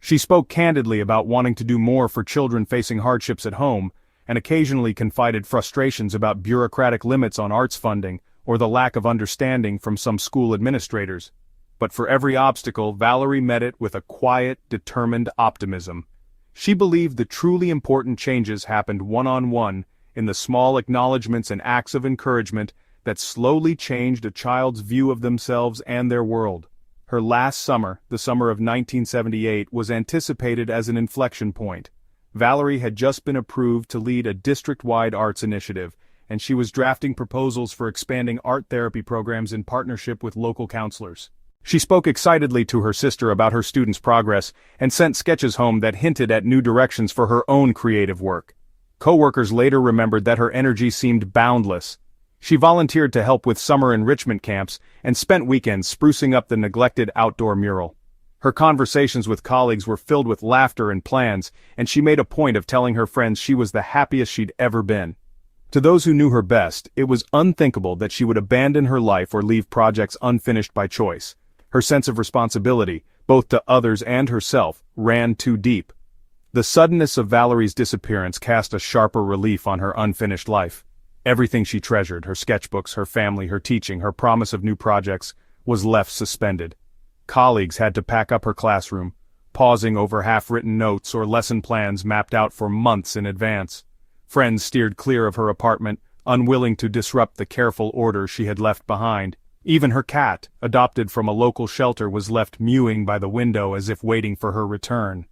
Speaker 1: She spoke candidly about wanting to do more for children facing hardships at home, and occasionally confided frustrations about bureaucratic limits on arts funding or the lack of understanding from some school administrators. But for every obstacle, Valerie met it with a quiet, determined optimism. She believed the truly important changes happened one-on-one, in the small acknowledgments and acts of encouragement that slowly changed a child's view of themselves and their world. Her last summer, the summer of 1978, was anticipated as an inflection point. Valerie had just been approved to lead a district-wide arts initiative, and she was drafting proposals for expanding art therapy programs in partnership with local counselors. She spoke excitedly to her sister about her students' progress and sent sketches home that hinted at new directions for her own creative work. Co-workers later remembered that her energy seemed boundless. She volunteered to help with summer enrichment camps and spent weekends sprucing up the neglected outdoor mural. Her conversations with colleagues were filled with laughter and plans, and she made a point of telling her friends she was the happiest she'd ever been. To those who knew her best, it was unthinkable that she would abandon her life or leave projects unfinished by choice. Her sense of responsibility, both to others and herself, ran too deep. The suddenness of Valerie's disappearance cast a sharper relief on her unfinished life. Everything she treasured, her sketchbooks, her family, her teaching, her promise of new projects, was left suspended. Colleagues had to pack up her classroom, pausing over half-written notes or lesson plans mapped out for months in advance. Friends steered clear of her apartment, unwilling to disrupt the careful order she had left behind. Even her cat, adopted from a local shelter, was left mewing by the window as if waiting for her return.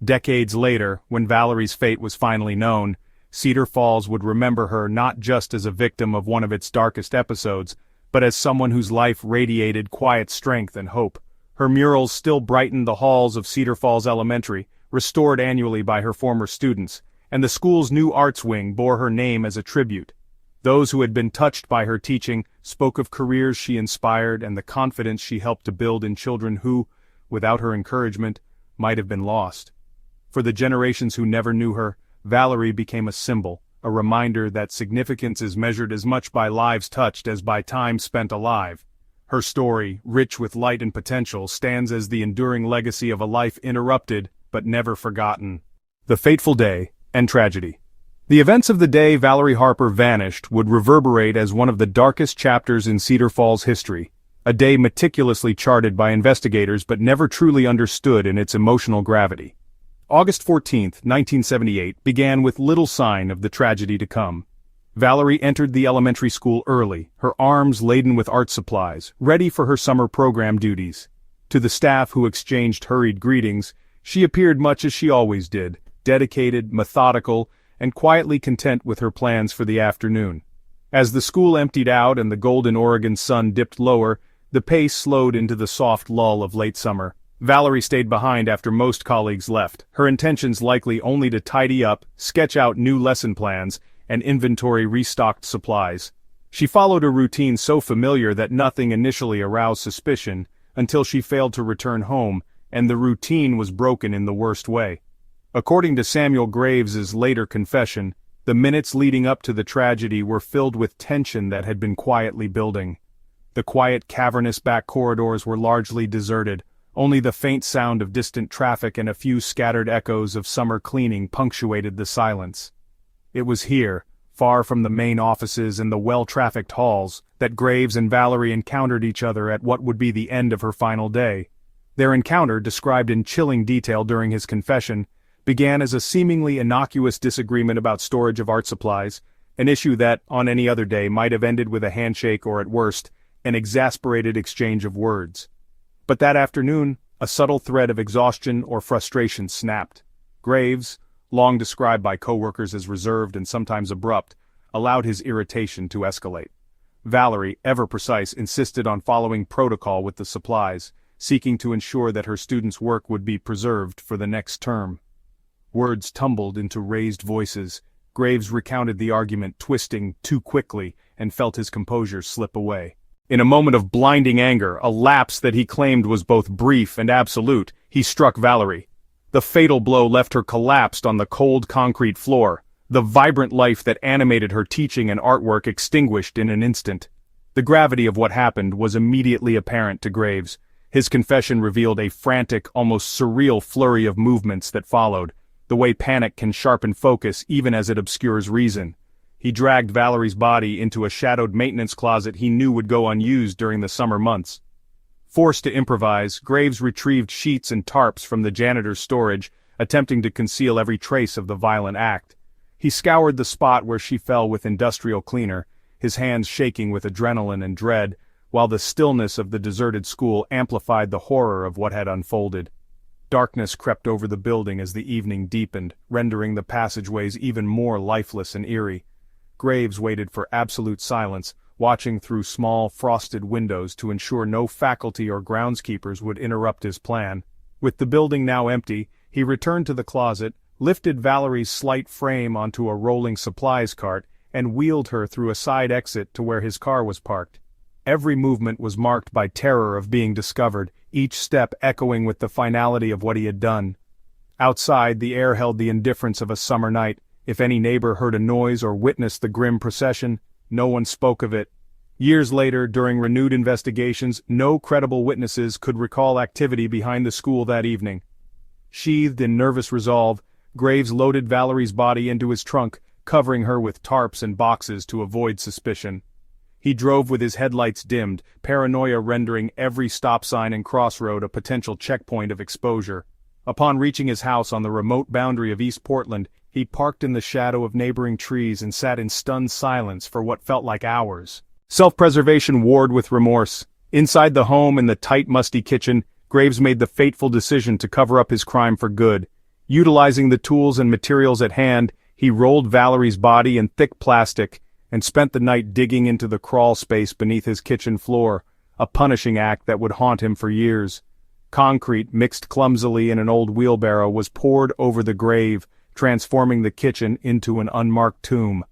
Speaker 1: Decades later, when Valerie's fate was finally known, Cedar Falls would remember her not just as a victim of one of its darkest episodes, but as someone whose life radiated quiet strength and hope. Her murals still brighten the halls of Cedar Falls Elementary, restored annually by her former students, and the school's new arts wing bore her name as a tribute. Those who had been touched by her teaching spoke of careers she inspired and the confidence she helped to build in children who, without her encouragement, might have been lost. For the generations who never knew her, Valerie became a symbol, a reminder that significance is measured as much by lives touched as by time spent alive. Her story, rich with light and potential, stands as the enduring legacy of a life interrupted but never forgotten. The fateful day and tragedy. The events of the day Valerie Harper vanished would reverberate as one of the darkest chapters in Cedar Falls history, a day meticulously charted by investigators but never truly understood in its emotional gravity. August 14, 1978, began with little sign of the tragedy to come. Valerie entered the elementary school early, her arms laden with art supplies, ready for her summer program duties. To the staff who exchanged hurried greetings, she appeared much as she always did, dedicated, methodical, and quietly content with her plans for the afternoon. As the school emptied out and the golden Oregon sun dipped lower, the pace slowed into the soft lull of late summer. Valerie stayed behind after most colleagues left, her intentions likely only to tidy up, sketch out new lesson plans, and inventory restocked supplies. She followed a routine so familiar that nothing initially aroused suspicion, until she failed to return home, and the routine was broken in the worst way. According to Samuel Graves's later confession, the minutes leading up to the tragedy were filled with tension that had been quietly building. The quiet, cavernous back corridors were largely deserted, only the faint sound of distant traffic and a few scattered echoes of summer cleaning punctuated the silence. It was here, far from the main offices and the well-trafficked halls, that Graves and Valerie encountered each other at what would be the end of her final day. Their encounter, described in chilling detail during his confession, began as a seemingly innocuous disagreement about storage of art supplies, an issue that, on any other day, might have ended with a handshake or at worst, an exasperated exchange of words. But that afternoon, a subtle thread of exhaustion or frustration snapped. Graves, long described by coworkers as reserved and sometimes abrupt, allowed his irritation to escalate. Valerie, ever precise, insisted on following protocol with the supplies, seeking to ensure that her students' work would be preserved for the next term. Words tumbled into raised voices. Graves recounted the argument, twisting too quickly, and felt his composure slip away. In a moment of blinding anger, a lapse that he claimed was both brief and absolute, he struck Valerie. The fatal blow left her collapsed on the cold concrete floor, the vibrant life that animated her teaching and artwork extinguished in an instant. The gravity of what happened was immediately apparent to Graves. His confession revealed a frantic, almost surreal flurry of movements that followed, the way panic can sharpen focus even as it obscures reason. He dragged Valerie's body into a shadowed maintenance closet he knew would go unused during the summer months. Forced to improvise, Graves retrieved sheets and tarps from the janitor's storage, attempting to conceal every trace of the violent act. He scoured the spot where she fell with industrial cleaner, his hands shaking with adrenaline and dread, while the stillness of the deserted school amplified the horror of what had unfolded. Darkness crept over the building as the evening deepened, rendering the passageways even more lifeless and eerie. Graves waited for absolute silence, watching through small, frosted windows to ensure no faculty or groundskeepers would interrupt his plan. With the building now empty, he returned to the closet, lifted Valerie's slight frame onto a rolling supplies cart, and wheeled her through a side exit to where his car was parked. Every movement was marked by terror of being discovered, each step echoing with the finality of what he had done. Outside, the air held the indifference of a summer night. If any neighbor heard a noise or witnessed the grim procession, no one spoke of it. Years later, during renewed investigations, no credible witnesses could recall activity behind the school that evening. Sheathed in nervous resolve, Graves loaded Valerie's body into his trunk, covering her with tarps and boxes to avoid suspicion. He drove with his headlights dimmed, paranoia rendering every stop sign and crossroad a potential checkpoint of exposure. Upon reaching his house on the remote boundary of East Portland, he parked in the shadow of neighboring trees and sat in stunned silence for what felt like hours. Self-preservation warred with remorse. Inside the home in the tight, musty kitchen, Graves made the fateful decision to cover up his crime for good. Utilizing the tools and materials at hand, he rolled Valerie's body in thick plastic and spent the night digging into the crawl space beneath his kitchen floor, a punishing act that would haunt him for years. Concrete mixed clumsily in an old wheelbarrow was poured over the grave, transforming the kitchen into an unmarked tomb.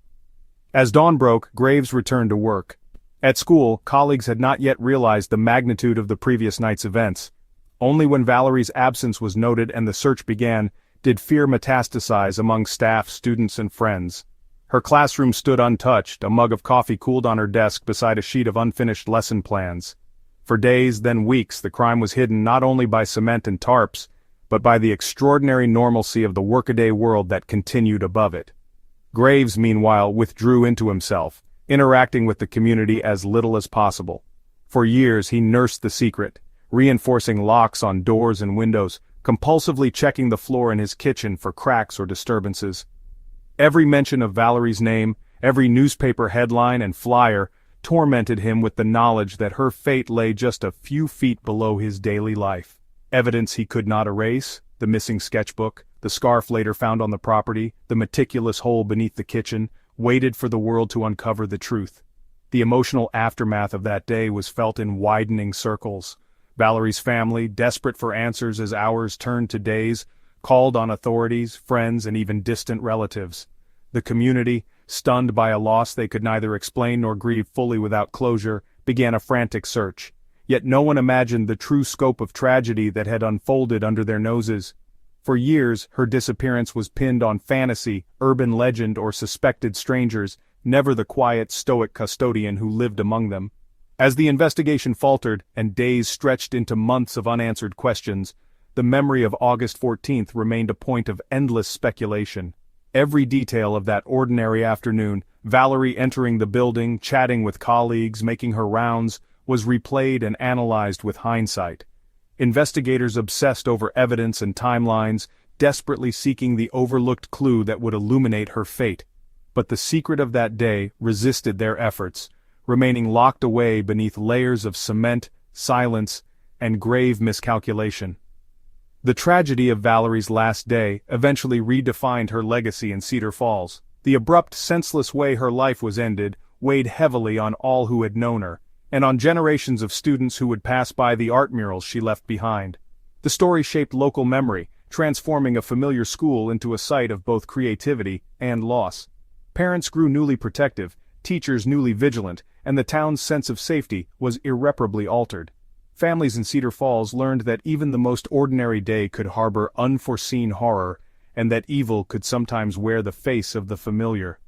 Speaker 1: As dawn broke, Graves returned to work. At school, colleagues had not yet realized the magnitude of the previous night's events. Only when Valerie's absence was noted and the search began, did fear metastasize among staff, students, and friends. Her classroom stood untouched, a mug of coffee cooled on her desk beside a sheet of unfinished lesson plans. For days, then weeks, the crime was hidden not only by cement and tarps, but by the extraordinary normalcy of the workaday world that continued above it. Graves, meanwhile, withdrew into himself, interacting with the community as little as possible. For years he nursed the secret, reinforcing locks on doors and windows, compulsively checking the floor in his kitchen for cracks or disturbances. Every mention of Valerie's name, every newspaper headline and flyer, tormented him with the knowledge that her fate lay just a few feet below his daily life. Evidence he could not erase, the missing sketchbook, the scarf later found on the property, the meticulous hole beneath the kitchen, waited for the world to uncover the truth. The emotional aftermath of that day was felt in widening circles. Valerie's family, desperate for answers as hours turned to days, called on authorities, friends, and even distant relatives. The community, stunned by a loss they could neither explain nor grieve fully without closure, began a frantic search. Yet no one imagined the true scope of tragedy that had unfolded under their noses. For years, her disappearance was pinned on fantasy, urban legend, or suspected strangers, never the quiet, stoic custodian who lived among them. As the investigation faltered, and days stretched into months of unanswered questions, the memory of August 14th remained a point of endless speculation. Every detail of that ordinary afternoon, Valerie entering the building, chatting with colleagues, making her rounds, was replayed and analyzed with hindsight. Investigators obsessed over evidence and timelines, desperately seeking the overlooked clue that would illuminate her fate. But the secret of that day resisted their efforts, remaining locked away beneath layers of cement, silence, and grave miscalculation. The tragedy of Valerie's last day eventually redefined her legacy in Cedar Falls. The abrupt, senseless way her life was ended weighed heavily on all who had known her, and on generations of students who would pass by the art murals she left behind. The story shaped local memory, transforming a familiar school into a site of both creativity and loss. Parents grew newly protective, teachers newly vigilant, and the town's sense of safety was irreparably altered. Families in Cedar Falls learned that even the most ordinary day could harbor unforeseen horror, and that evil could sometimes wear the face of the familiar.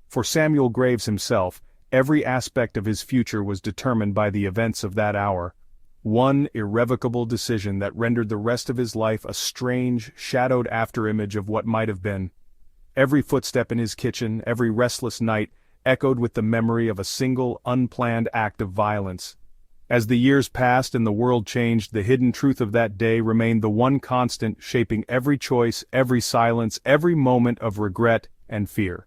Speaker 1: For Samuel Graves himself, Every aspect of his future was determined by the events of that hour. One irrevocable decision that rendered the rest of his life a strange, shadowed afterimage of what might have been. Every footstep in his kitchen, every restless night, echoed with the memory of a single, unplanned act of violence. As the years passed and the world changed, the hidden truth of that day remained the one constant shaping every choice, every silence, every moment of regret and fear.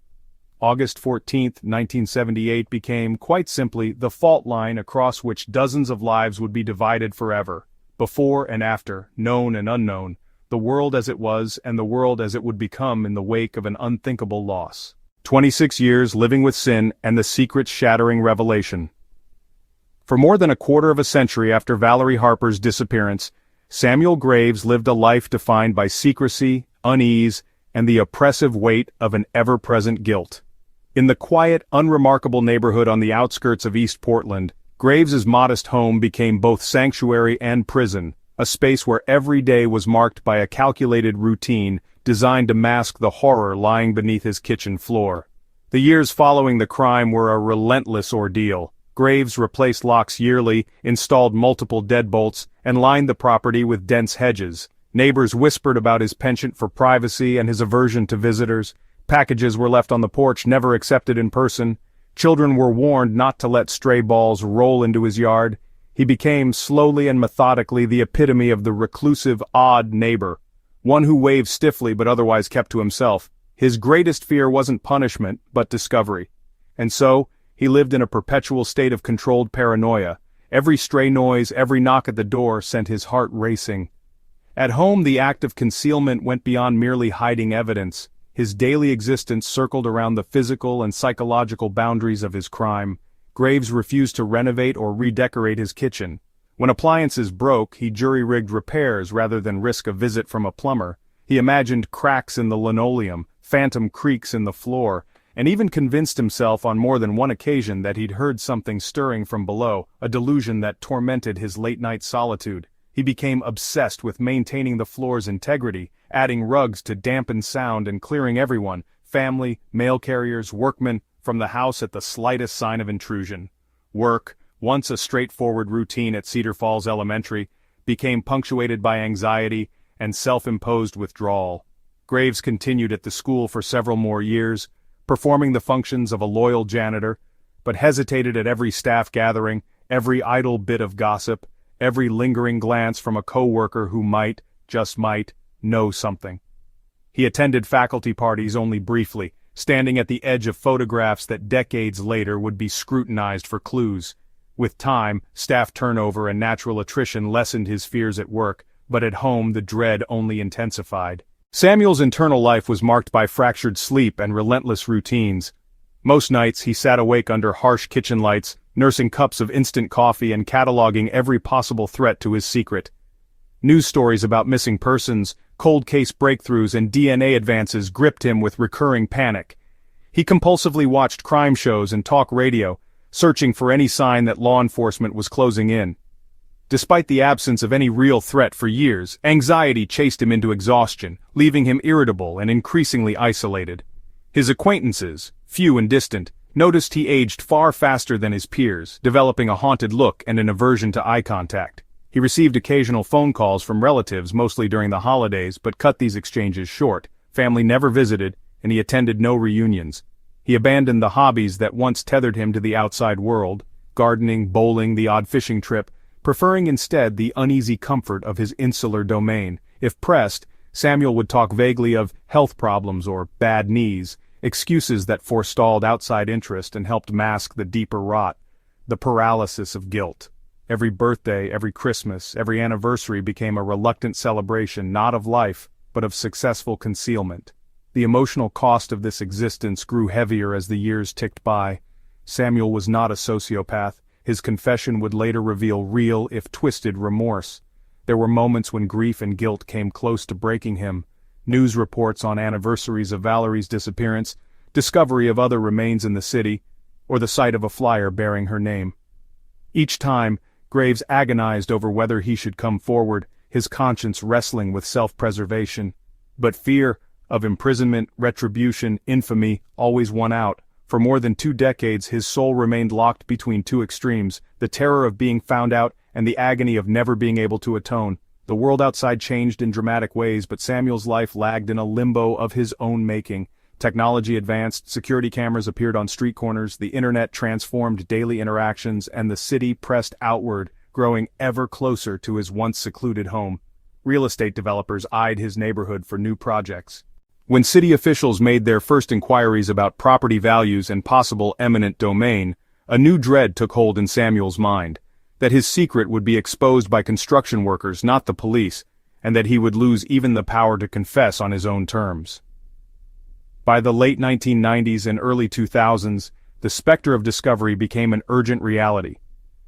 Speaker 1: August 14, 1978 became, quite simply, the fault line across which dozens of lives would be divided forever. Before and after, known and unknown, the world as it was and the world as it would become in the wake of an unthinkable loss. 26 years living with sin and the secret-shattering revelation. For more than a quarter of a century after Valerie Harper's disappearance, Samuel Graves lived a life defined by secrecy, unease, and the oppressive weight of an ever-present guilt. In the quiet, unremarkable neighborhood on the outskirts of East Portland, Graves's modest home became both sanctuary and prison, a space where every day was marked by a calculated routine designed to mask the horror lying beneath his kitchen floor. The years following the crime were a relentless ordeal. Graves replaced locks yearly, installed multiple deadbolts, and lined the property with dense hedges. Neighbors whispered about his penchant for privacy and his aversion to visitors. Packages were left on the porch, never accepted in person. Children were warned not to let stray balls roll into his yard. He became, slowly and methodically, the epitome of the reclusive, odd neighbor. One who waved stiffly but otherwise kept to himself. His greatest fear wasn't punishment, but discovery. And so, he lived in a perpetual state of controlled paranoia. Every stray noise, every knock at the door sent his heart racing. At home, the act of concealment went beyond merely hiding evidence. His daily existence circled around the physical and psychological boundaries of his crime. Graves refused to renovate or redecorate his kitchen. When appliances broke, he jury-rigged repairs rather than risk a visit from a plumber. He imagined cracks in the linoleum, phantom creaks in the floor, and even convinced himself on more than one occasion that he'd heard something stirring from below, a delusion that tormented his late-night solitude. He became obsessed with maintaining the floor's integrity, adding rugs to dampen sound and clearing everyone, family, mail carriers, workmen, from the house at the slightest sign of intrusion. Work, once a straightforward routine at Cedar Falls Elementary, became punctuated by anxiety and self-imposed withdrawal. Graves continued at the school for several more years, performing the functions of a loyal janitor, but hesitated at every staff gathering, every idle bit of gossip, every lingering glance from a co-worker who might, just might, know something. He attended faculty parties only briefly, standing at the edge of photographs that decades later would be scrutinized for clues. With time, staff turnover and natural attrition lessened his fears at work, but at home the dread only intensified. Samuel's internal life was marked by fractured sleep and relentless routines. Most nights he sat awake under harsh kitchen lights, nursing cups of instant coffee and cataloging every possible threat to his secret. News stories about missing persons, cold case breakthroughs, and DNA advances gripped him with recurring panic. He compulsively watched crime shows and talk radio, searching for any sign that law enforcement was closing in. Despite the absence of any real threat for years, anxiety chased him into exhaustion, leaving him irritable and increasingly isolated. His acquaintances, few and distant, noticed he aged far faster than his peers, developing a haunted look and an aversion to eye contact. He received occasional phone calls from relatives, mostly during the holidays, but cut these exchanges short. Family never visited, and he attended no reunions. He abandoned the hobbies that once tethered him to the outside world, gardening, bowling, the odd fishing trip, preferring instead the uneasy comfort of his insular domain. If pressed, Samuel would talk vaguely of health problems or bad knees, excuses that forestalled outside interest and helped mask the deeper rot, the paralysis of guilt. Every birthday, every Christmas, every anniversary became a reluctant celebration not of life, but of successful concealment. The emotional cost of this existence grew heavier as the years ticked by. Samuel was not a sociopath. His confession would later reveal real, if twisted, remorse. There were moments when grief and guilt came close to breaking him. News reports on anniversaries of Valerie's disappearance, discovery of other remains in the city, or the sight of a flyer bearing her name. Each time, Graves agonized over whether he should come forward, his conscience wrestling with self-preservation. But fear of imprisonment, retribution, infamy always won out, For more than 2 decades his soul remained locked between two extremes, the terror of being found out and the agony of never being able to atone. The world outside changed in dramatic ways, but Samuel's life lagged in a limbo of his own making. Technology advanced, security cameras appeared on street corners, the internet transformed daily interactions, and the city pressed outward, growing ever closer to his once secluded home. Real estate developers eyed his neighborhood for new projects. When city officials made their first inquiries about property values and possible eminent domain, a new dread took hold in Samuel's mind. That his secret would be exposed by construction workers, not the police, and that he would lose even the power to confess on his own terms. By the late 1990s and early 2000s, the specter of discovery became an urgent reality.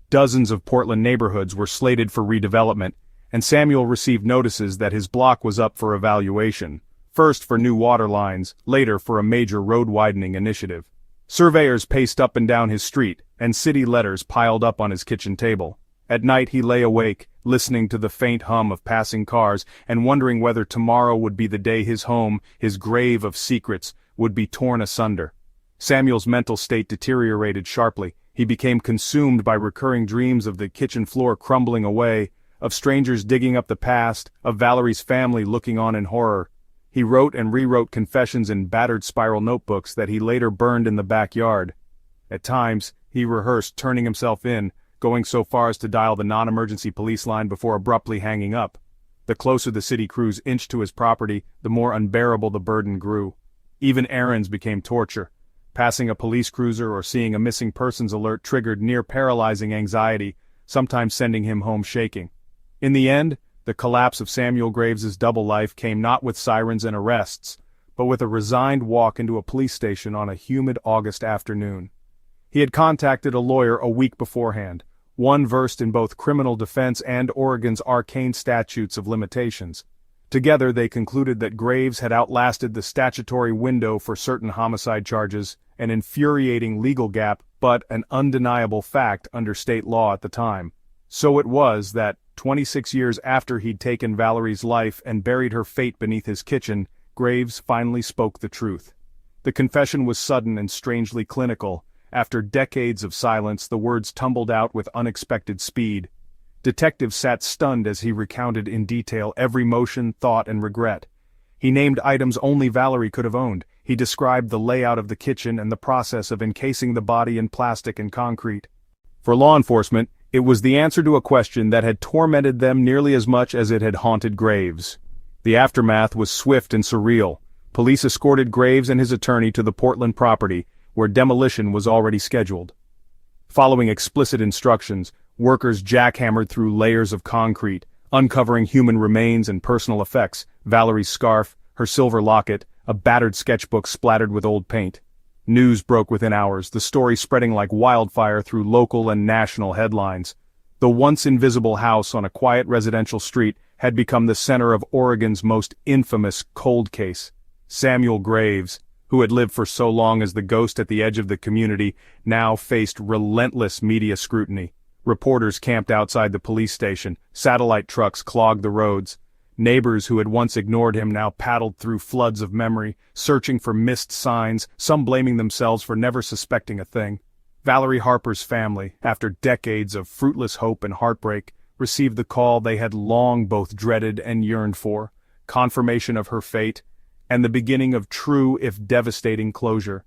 Speaker 1: Dozens of Portland neighborhoods were slated for redevelopment, and Samuel received notices that his block was up for evaluation, first for new water lines, later for a major road-widening initiative. Surveyors paced up and down his street, and city letters piled up on his kitchen table. At night he lay awake, listening to the faint hum of passing cars, and wondering whether tomorrow would be the day his home, his grave of secrets, would be torn asunder. Samuel's mental state deteriorated sharply. He became consumed by recurring dreams of the kitchen floor crumbling away, of strangers digging up the past, of Valerie's family looking on in horror. He wrote and rewrote confessions in battered spiral notebooks that he later burned in the backyard. At times, he rehearsed turning himself in, going so far as to dial the non-emergency police line before abruptly hanging up. The closer the city crews inched to his property, the more unbearable the burden grew. Even errands became torture. Passing a police cruiser or seeing a missing persons alert triggered near-paralyzing anxiety, sometimes sending him home shaking. In the end, the collapse of Samuel Graves's double life came not with sirens and arrests, but with a resigned walk into a police station on a humid August afternoon. He had contacted a lawyer a week beforehand, one versed in both criminal defense and Oregon's arcane statutes of limitations. Together they concluded that Graves had outlasted the statutory window for certain homicide charges, an infuriating legal gap but an undeniable fact under state law at the time. So it was that, 26 years after he'd taken Valerie's life and buried her fate beneath his kitchen, Graves finally spoke the truth. The confession was sudden and strangely clinical. After decades of silence, the words tumbled out with unexpected speed. Detectives sat stunned as he recounted in detail every motion, thought, and regret. He named items only Valerie could have owned. He described the layout of the kitchen and the process of encasing the body in plastic and concrete. For law enforcement, it was the answer to a question that had tormented them nearly as much as it had haunted Graves. The aftermath was swift and surreal. Police escorted Graves and his attorney to the Portland property, where demolition was already scheduled. Following explicit instructions, workers jackhammered through layers of concrete, uncovering human remains and personal effects: Valerie's scarf, her silver locket, a battered sketchbook splattered with old paint. News broke within hours, the story spreading like wildfire through local and national headlines. The once invisible house on a quiet residential street had become the center of Oregon's most infamous cold case. Samuel Graves, who had lived for so long as the ghost at the edge of the community, now faced relentless media scrutiny. Reporters camped outside the police station, satellite trucks clogged the roads. Neighbors who had once ignored him now paddled through floods of memory, searching for missed signs, some blaming themselves for never suspecting a thing. Valerie Harper's family, after decades of fruitless hope and heartbreak, received the call they had long both dreaded and yearned for: confirmation of her fate, and the beginning of true if devastating closure.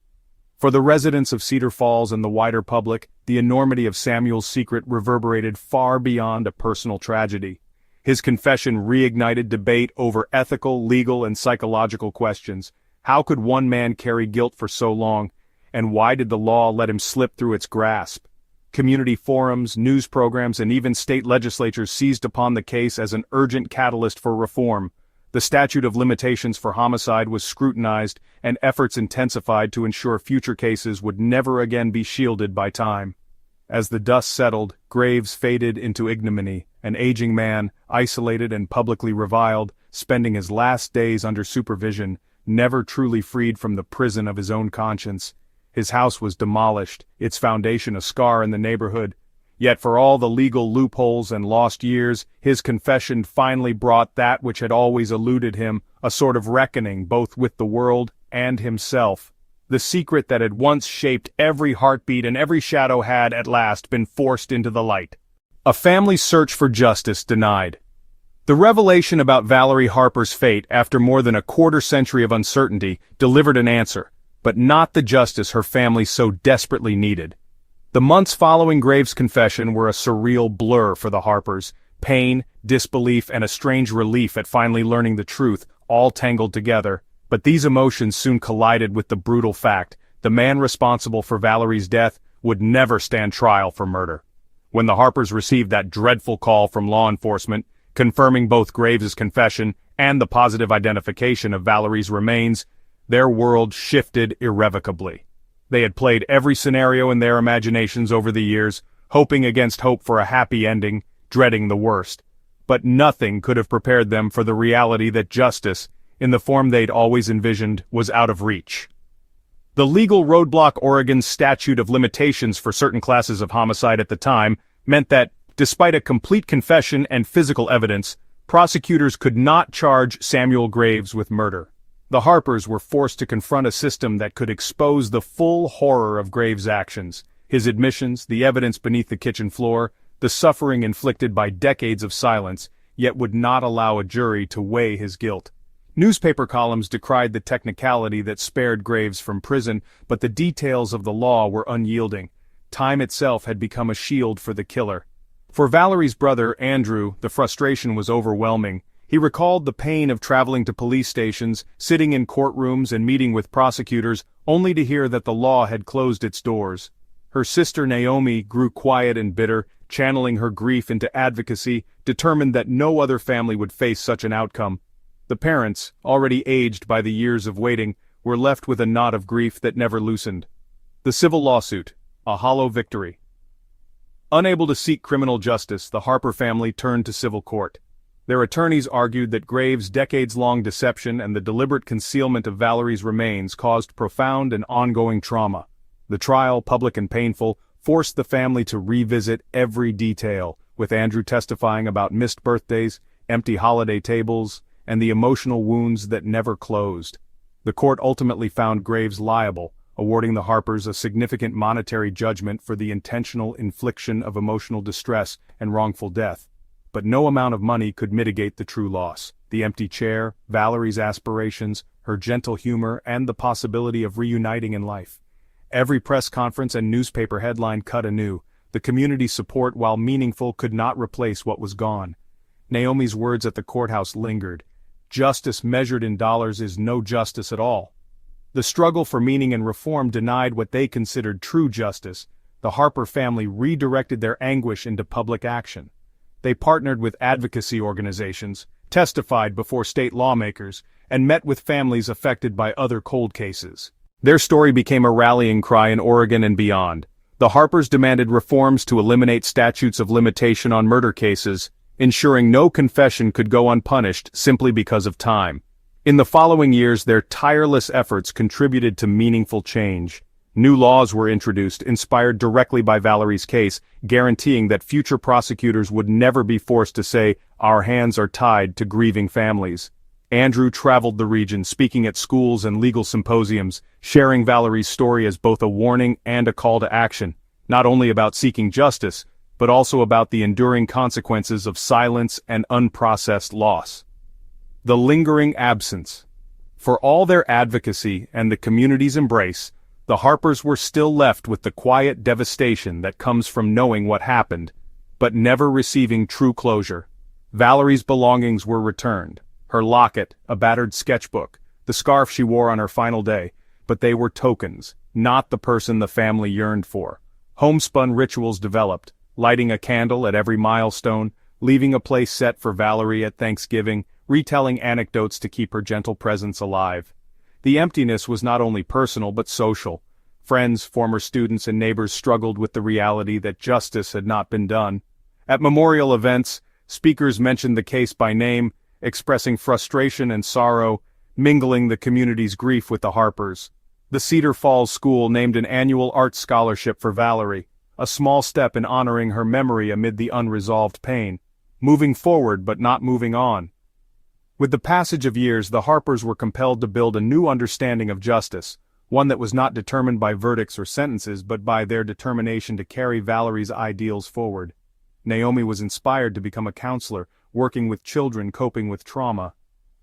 Speaker 1: For the residents of Cedar Falls and the wider public, the enormity of Samuel's secret reverberated far beyond a personal tragedy. His confession reignited debate over ethical, legal, and psychological questions. How could one man carry guilt for so long, and why did the law let him slip through its grasp? Community forums, news programs, and even state legislatures seized upon the case as an urgent catalyst for reform. The statute of limitations for homicide was scrutinized, and efforts intensified to ensure future cases would never again be shielded by time. As the dust settled, Graves faded into ignominy, an aging man, isolated and publicly reviled, spending his last days under supervision, never truly freed from the prison of his own conscience. His house was demolished, its foundation a scar in the neighborhood. Yet for all the legal loopholes and lost years, his confession finally brought that which had always eluded him, a sort of reckoning both with the world and himself. The secret that had once shaped every heartbeat and every shadow had, at last, been forced into the light. A family's search for justice denied. The revelation about Valerie Harper's fate, after more than a quarter-century of uncertainty, delivered an answer, but not the justice her family so desperately needed. The months following Graves' confession were a surreal blur for the Harpers. Pain, disbelief, and a strange relief at finally learning the truth, all tangled together. But these emotions soon collided with the brutal fact: the man responsible for Valerie's death would never stand trial for murder. When the Harpers received that dreadful call from law enforcement, confirming both Graves' confession and the positive identification of Valerie's remains, their world shifted irrevocably. They had played every scenario in their imaginations over the years, hoping against hope for a happy ending, dreading the worst. But nothing could have prepared them for the reality that justice, in the form they'd always envisioned, was out of reach. The legal roadblock Oregon's statute of limitations for certain classes of homicide at the time meant that, despite a complete confession and physical evidence, prosecutors could not charge Samuel Graves with murder. The Harpers were forced to confront a system that could expose the full horror of Graves' actions: his admissions, the evidence beneath the kitchen floor, the suffering inflicted by decades of silence, yet would not allow a jury to weigh his guilt. Newspaper columns decried the technicality that spared Graves from prison, but the details of the law were unyielding. Time itself had become a shield for the killer. For Valerie's brother, Andrew, the frustration was overwhelming. He recalled the pain of traveling to police stations, sitting in courtrooms and meeting with prosecutors, only to hear that the law had closed its doors. Her sister Naomi grew quiet and bitter, channeling her grief into advocacy, determined that no other family would face such an outcome. The parents, already aged by the years of waiting, were left with a knot of grief that never loosened. The civil lawsuit, a hollow victory. Unable to seek criminal justice, the Harper family turned to civil court. Their attorneys argued that Graves' decades-long deception and the deliberate concealment of Valerie's remains caused profound and ongoing trauma. The trial, public and painful, forced the family to revisit every detail, with Andrew testifying about missed birthdays, empty holiday tables, and the emotional wounds that never closed. The court ultimately found Graves liable, awarding the Harpers a significant monetary judgment for the intentional infliction of emotional distress and wrongful death. But no amount of money could mitigate the true loss: the empty chair, Valerie's aspirations, her gentle humor, and the possibility of reuniting in life. Every press conference and newspaper headline cut anew. The community's support, while meaningful, could not replace what was gone. Naomi's words at the courthouse lingered: "Justice measured in dollars is no justice at all." The struggle for meaning and reform denied what they considered true justice. The Harper family redirected their anguish into public action. They partnered with advocacy organizations, testified before state lawmakers, and met with families affected by other cold cases. Their story became a rallying cry in Oregon and beyond. The Harpers demanded reforms to eliminate statutes of limitation on murder cases, ensuring no confession could go unpunished simply because of time. In the following years, their tireless efforts contributed to meaningful change. New laws were introduced, inspired directly by Valerie's case, guaranteeing that future prosecutors would never be forced to say, "Our hands are tied," to grieving families. Andrew traveled the region, speaking at schools and legal symposiums, sharing Valerie's story as both a warning and a call to action, not only about seeking justice, but also about the enduring consequences of silence and unprocessed loss. The lingering absence. For all their advocacy and the community's embrace, the Harpers were still left with the quiet devastation that comes from knowing what happened, but never receiving true closure. Valerie's belongings were returned: her locket, a battered sketchbook, the scarf she wore on her final day, but they were tokens, not the person the family yearned for. Homespun rituals developed: lighting a candle at every milestone, leaving a place set for Valerie at Thanksgiving, retelling anecdotes to keep her gentle presence alive. The emptiness was not only personal but social. Friends, former students, and neighbors struggled with the reality that justice had not been done. At memorial events, speakers mentioned the case by name, expressing frustration and sorrow, mingling the community's grief with the Harpers. The Cedar Falls School named an annual art scholarship for Valerie, a small step in honoring her memory amid the unresolved pain. Moving forward but not moving on. With the passage of years, the Harpers were compelled to build a new understanding of justice, one that was not determined by verdicts or sentences but by their determination to carry Valerie's ideals forward. Naomi was inspired to become a counselor, working with children coping with trauma.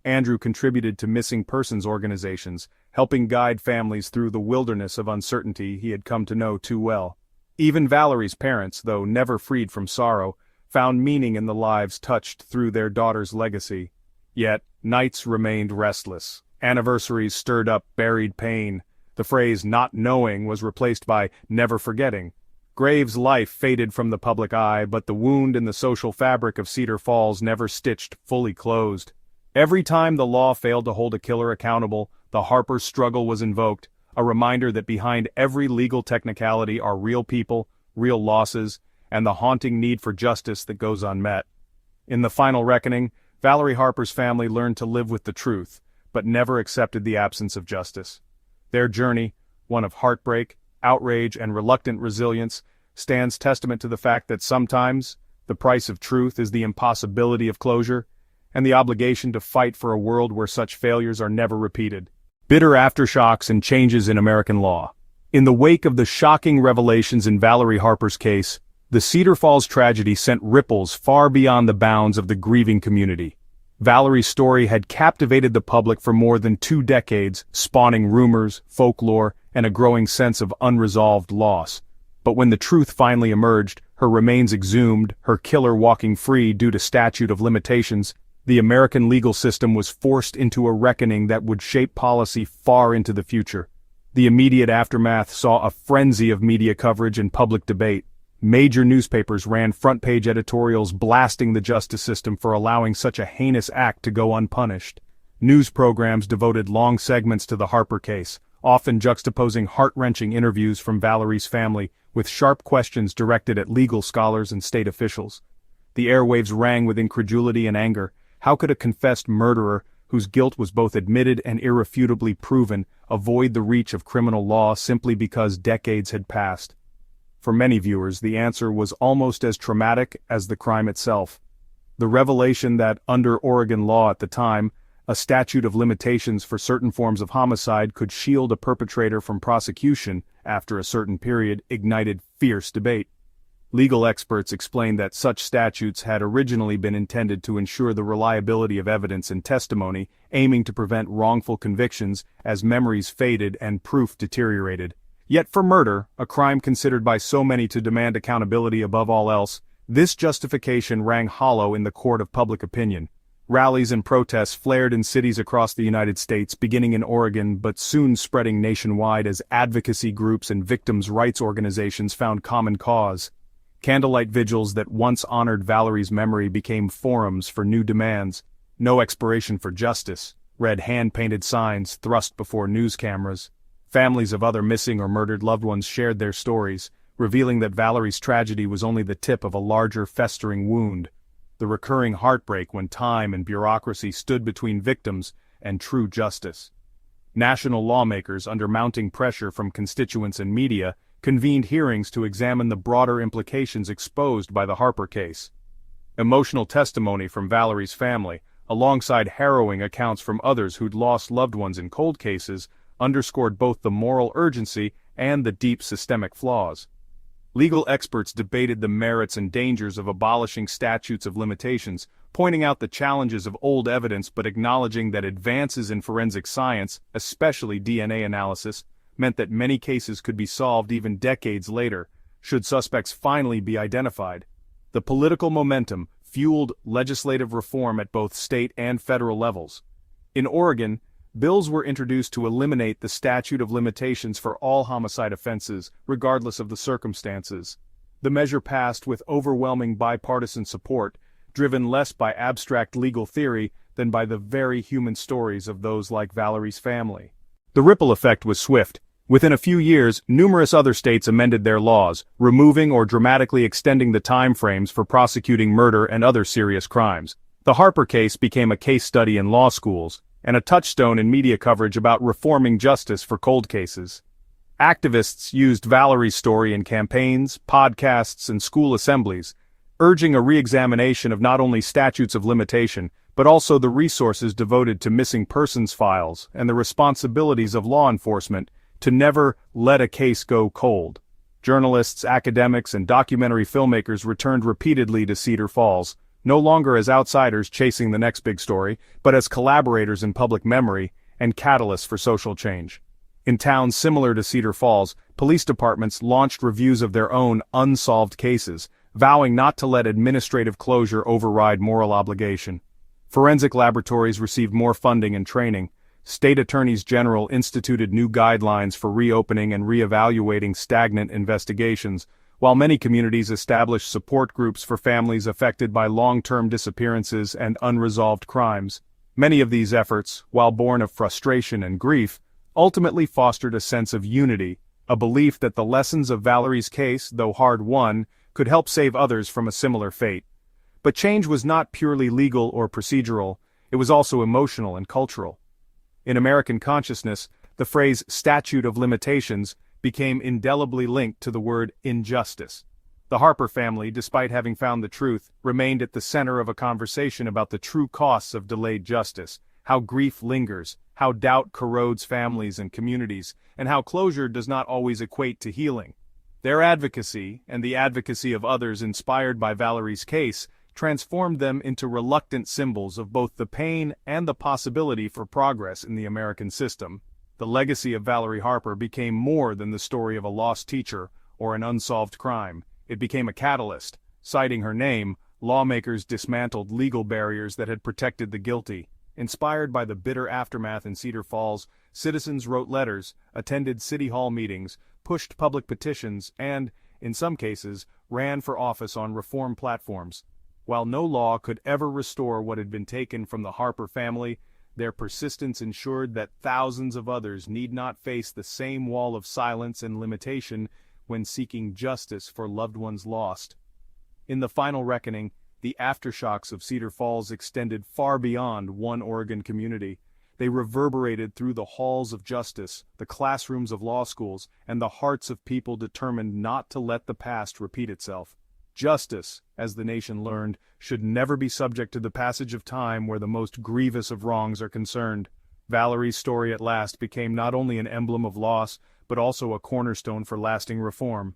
Speaker 1: Andrew contributed to missing persons organizations, helping guide families through the wilderness of uncertainty he had come to know too well. Even Valerie's parents, though never freed from sorrow, found meaning in the lives touched through their daughter's legacy. Yet, nights remained restless. Anniversaries stirred up buried pain. The phrase "not knowing" was replaced by "never forgetting." Graves' life faded from the public eye, but the wound in the social fabric of Cedar Falls never stitched fully closed. Every time the law failed to hold a killer accountable, the Harper struggle was invoked, a reminder that behind every legal technicality are real people, real losses, and the haunting need for justice that goes unmet. In the final reckoning, Valerie Harper's family learned to live with the truth, but never accepted the absence of justice. Their journey, one of heartbreak, outrage, and reluctant resilience, stands testament to the fact that sometimes the price of truth is the impossibility of closure, and the obligation to fight for a world where such failures are never repeated. Bitter aftershocks and changes in American law. In the wake of the shocking revelations in Valerie Harper's case, the Cedar Falls tragedy sent ripples far beyond the bounds of the grieving community. Valerie's story had captivated the public for more than 2 decades, spawning rumors, folklore, and a growing sense of unresolved loss. But when the truth finally emerged, her remains exhumed, her killer walking free due to statute of limitations, the American legal system was forced into a reckoning that would shape policy far into the future. The immediate aftermath saw a frenzy of media coverage and public debate. Major newspapers ran front-page editorials blasting the justice system for allowing such a heinous act to go unpunished. News programs devoted long segments to the Harper case, often juxtaposing heart-wrenching interviews from Valerie's family with sharp questions directed at legal scholars and state officials. The airwaves rang with incredulity and anger. How could a confessed murderer, whose guilt was both admitted and irrefutably proven, avoid the reach of criminal law simply because decades had passed? For many viewers, the answer was almost as traumatic as the crime itself. The revelation that, under Oregon law at the time, a statute of limitations for certain forms of homicide could shield a perpetrator from prosecution after a certain period ignited fierce debate. Legal experts explained that such statutes had originally been intended to ensure the reliability of evidence and testimony, aiming to prevent wrongful convictions as memories faded and proof deteriorated. Yet for murder, a crime considered by so many to demand accountability above all else, this justification rang hollow in the court of public opinion. Rallies and protests flared in cities across the United States, beginning in Oregon but soon spreading nationwide as advocacy groups and victims' rights organizations found common cause. Candlelight vigils that once honored Valerie's memory became forums for new demands. No expiration for justice, read hand-painted signs thrust before news cameras. Families of other missing or murdered loved ones shared their stories, revealing that Valerie's tragedy was only the tip of a larger festering wound. The recurring heartbreak when time and bureaucracy stood between victims and true justice. National lawmakers, under mounting pressure from constituents and media, convened hearings to examine the broader implications exposed by the Harper case. Emotional testimony from Valerie's family, alongside harrowing accounts from others who'd lost loved ones in cold cases, underscored both the moral urgency and the deep systemic flaws. Legal experts debated the merits and dangers of abolishing statutes of limitations, pointing out the challenges of old evidence but acknowledging that advances in forensic science, especially DNA analysis, meant that many cases could be solved even decades later, should suspects finally be identified. The political momentum fueled legislative reform at both state and federal levels. In Oregon, bills were introduced to eliminate the statute of limitations for all homicide offenses, regardless of the circumstances. The measure passed with overwhelming bipartisan support, driven less by abstract legal theory than by the very human stories of those like Valerie's family. The ripple effect was swift. Within a few years, numerous other states amended their laws, removing or dramatically extending the time frames for prosecuting murder and other serious crimes. The Harper case became a case study in law schools, and a touchstone in media coverage about reforming justice for cold cases. Activists used Valerie's story in campaigns, podcasts, and school assemblies, urging a re-examination of not only statutes of limitation, but also the resources devoted to missing persons files and the responsibilities of law enforcement, to never let a case go cold. Journalists, academics, and documentary filmmakers returned repeatedly to Cedar Falls, no longer as outsiders chasing the next big story, but as collaborators in public memory and catalysts for social change. In towns similar to Cedar Falls, police departments launched reviews of their own unsolved cases, vowing not to let administrative closure override moral obligation. Forensic laboratories received more funding and training. State attorneys general instituted new guidelines for reopening and reevaluating stagnant investigations, while many communities established support groups for families affected by long-term disappearances and unresolved crimes. Many of these efforts, while born of frustration and grief, ultimately fostered a sense of unity, a belief that the lessons of Valerie's case, though hard-won, could help save others from a similar fate. But change was not purely legal or procedural, it was also emotional and cultural. In American consciousness, the phrase statute of limitations became indelibly linked to the word injustice. The Harper family, despite having found the truth, remained at the center of a conversation about the true costs of delayed justice, how grief lingers, how doubt corrodes families and communities, and how closure does not always equate to healing. Their advocacy, and the advocacy of others inspired by Valerie's case, transformed them into reluctant symbols of both the pain and the possibility for progress in the American system. The legacy of Valerie Harper became more than the story of a lost teacher or an unsolved crime. It became a catalyst. Citing her name, lawmakers dismantled legal barriers that had protected the guilty. Inspired by the bitter aftermath in Cedar Falls, citizens wrote letters, attended city hall meetings, pushed public petitions, and, in some cases, ran for office on reform platforms. While no law could ever restore what had been taken from the Harper family, their persistence ensured that thousands of others need not face the same wall of silence and limitation when seeking justice for loved ones lost. In the final reckoning, the aftershocks of Cedar Falls extended far beyond one Oregon community. They reverberated through the halls of justice, the classrooms of law schools, and the hearts of people determined not to let the past repeat itself. Justice, as the nation learned, should never be subject to the passage of time where the most grievous of wrongs are concerned. Valerie's story at last became not only an emblem of loss, but also a cornerstone for lasting reform.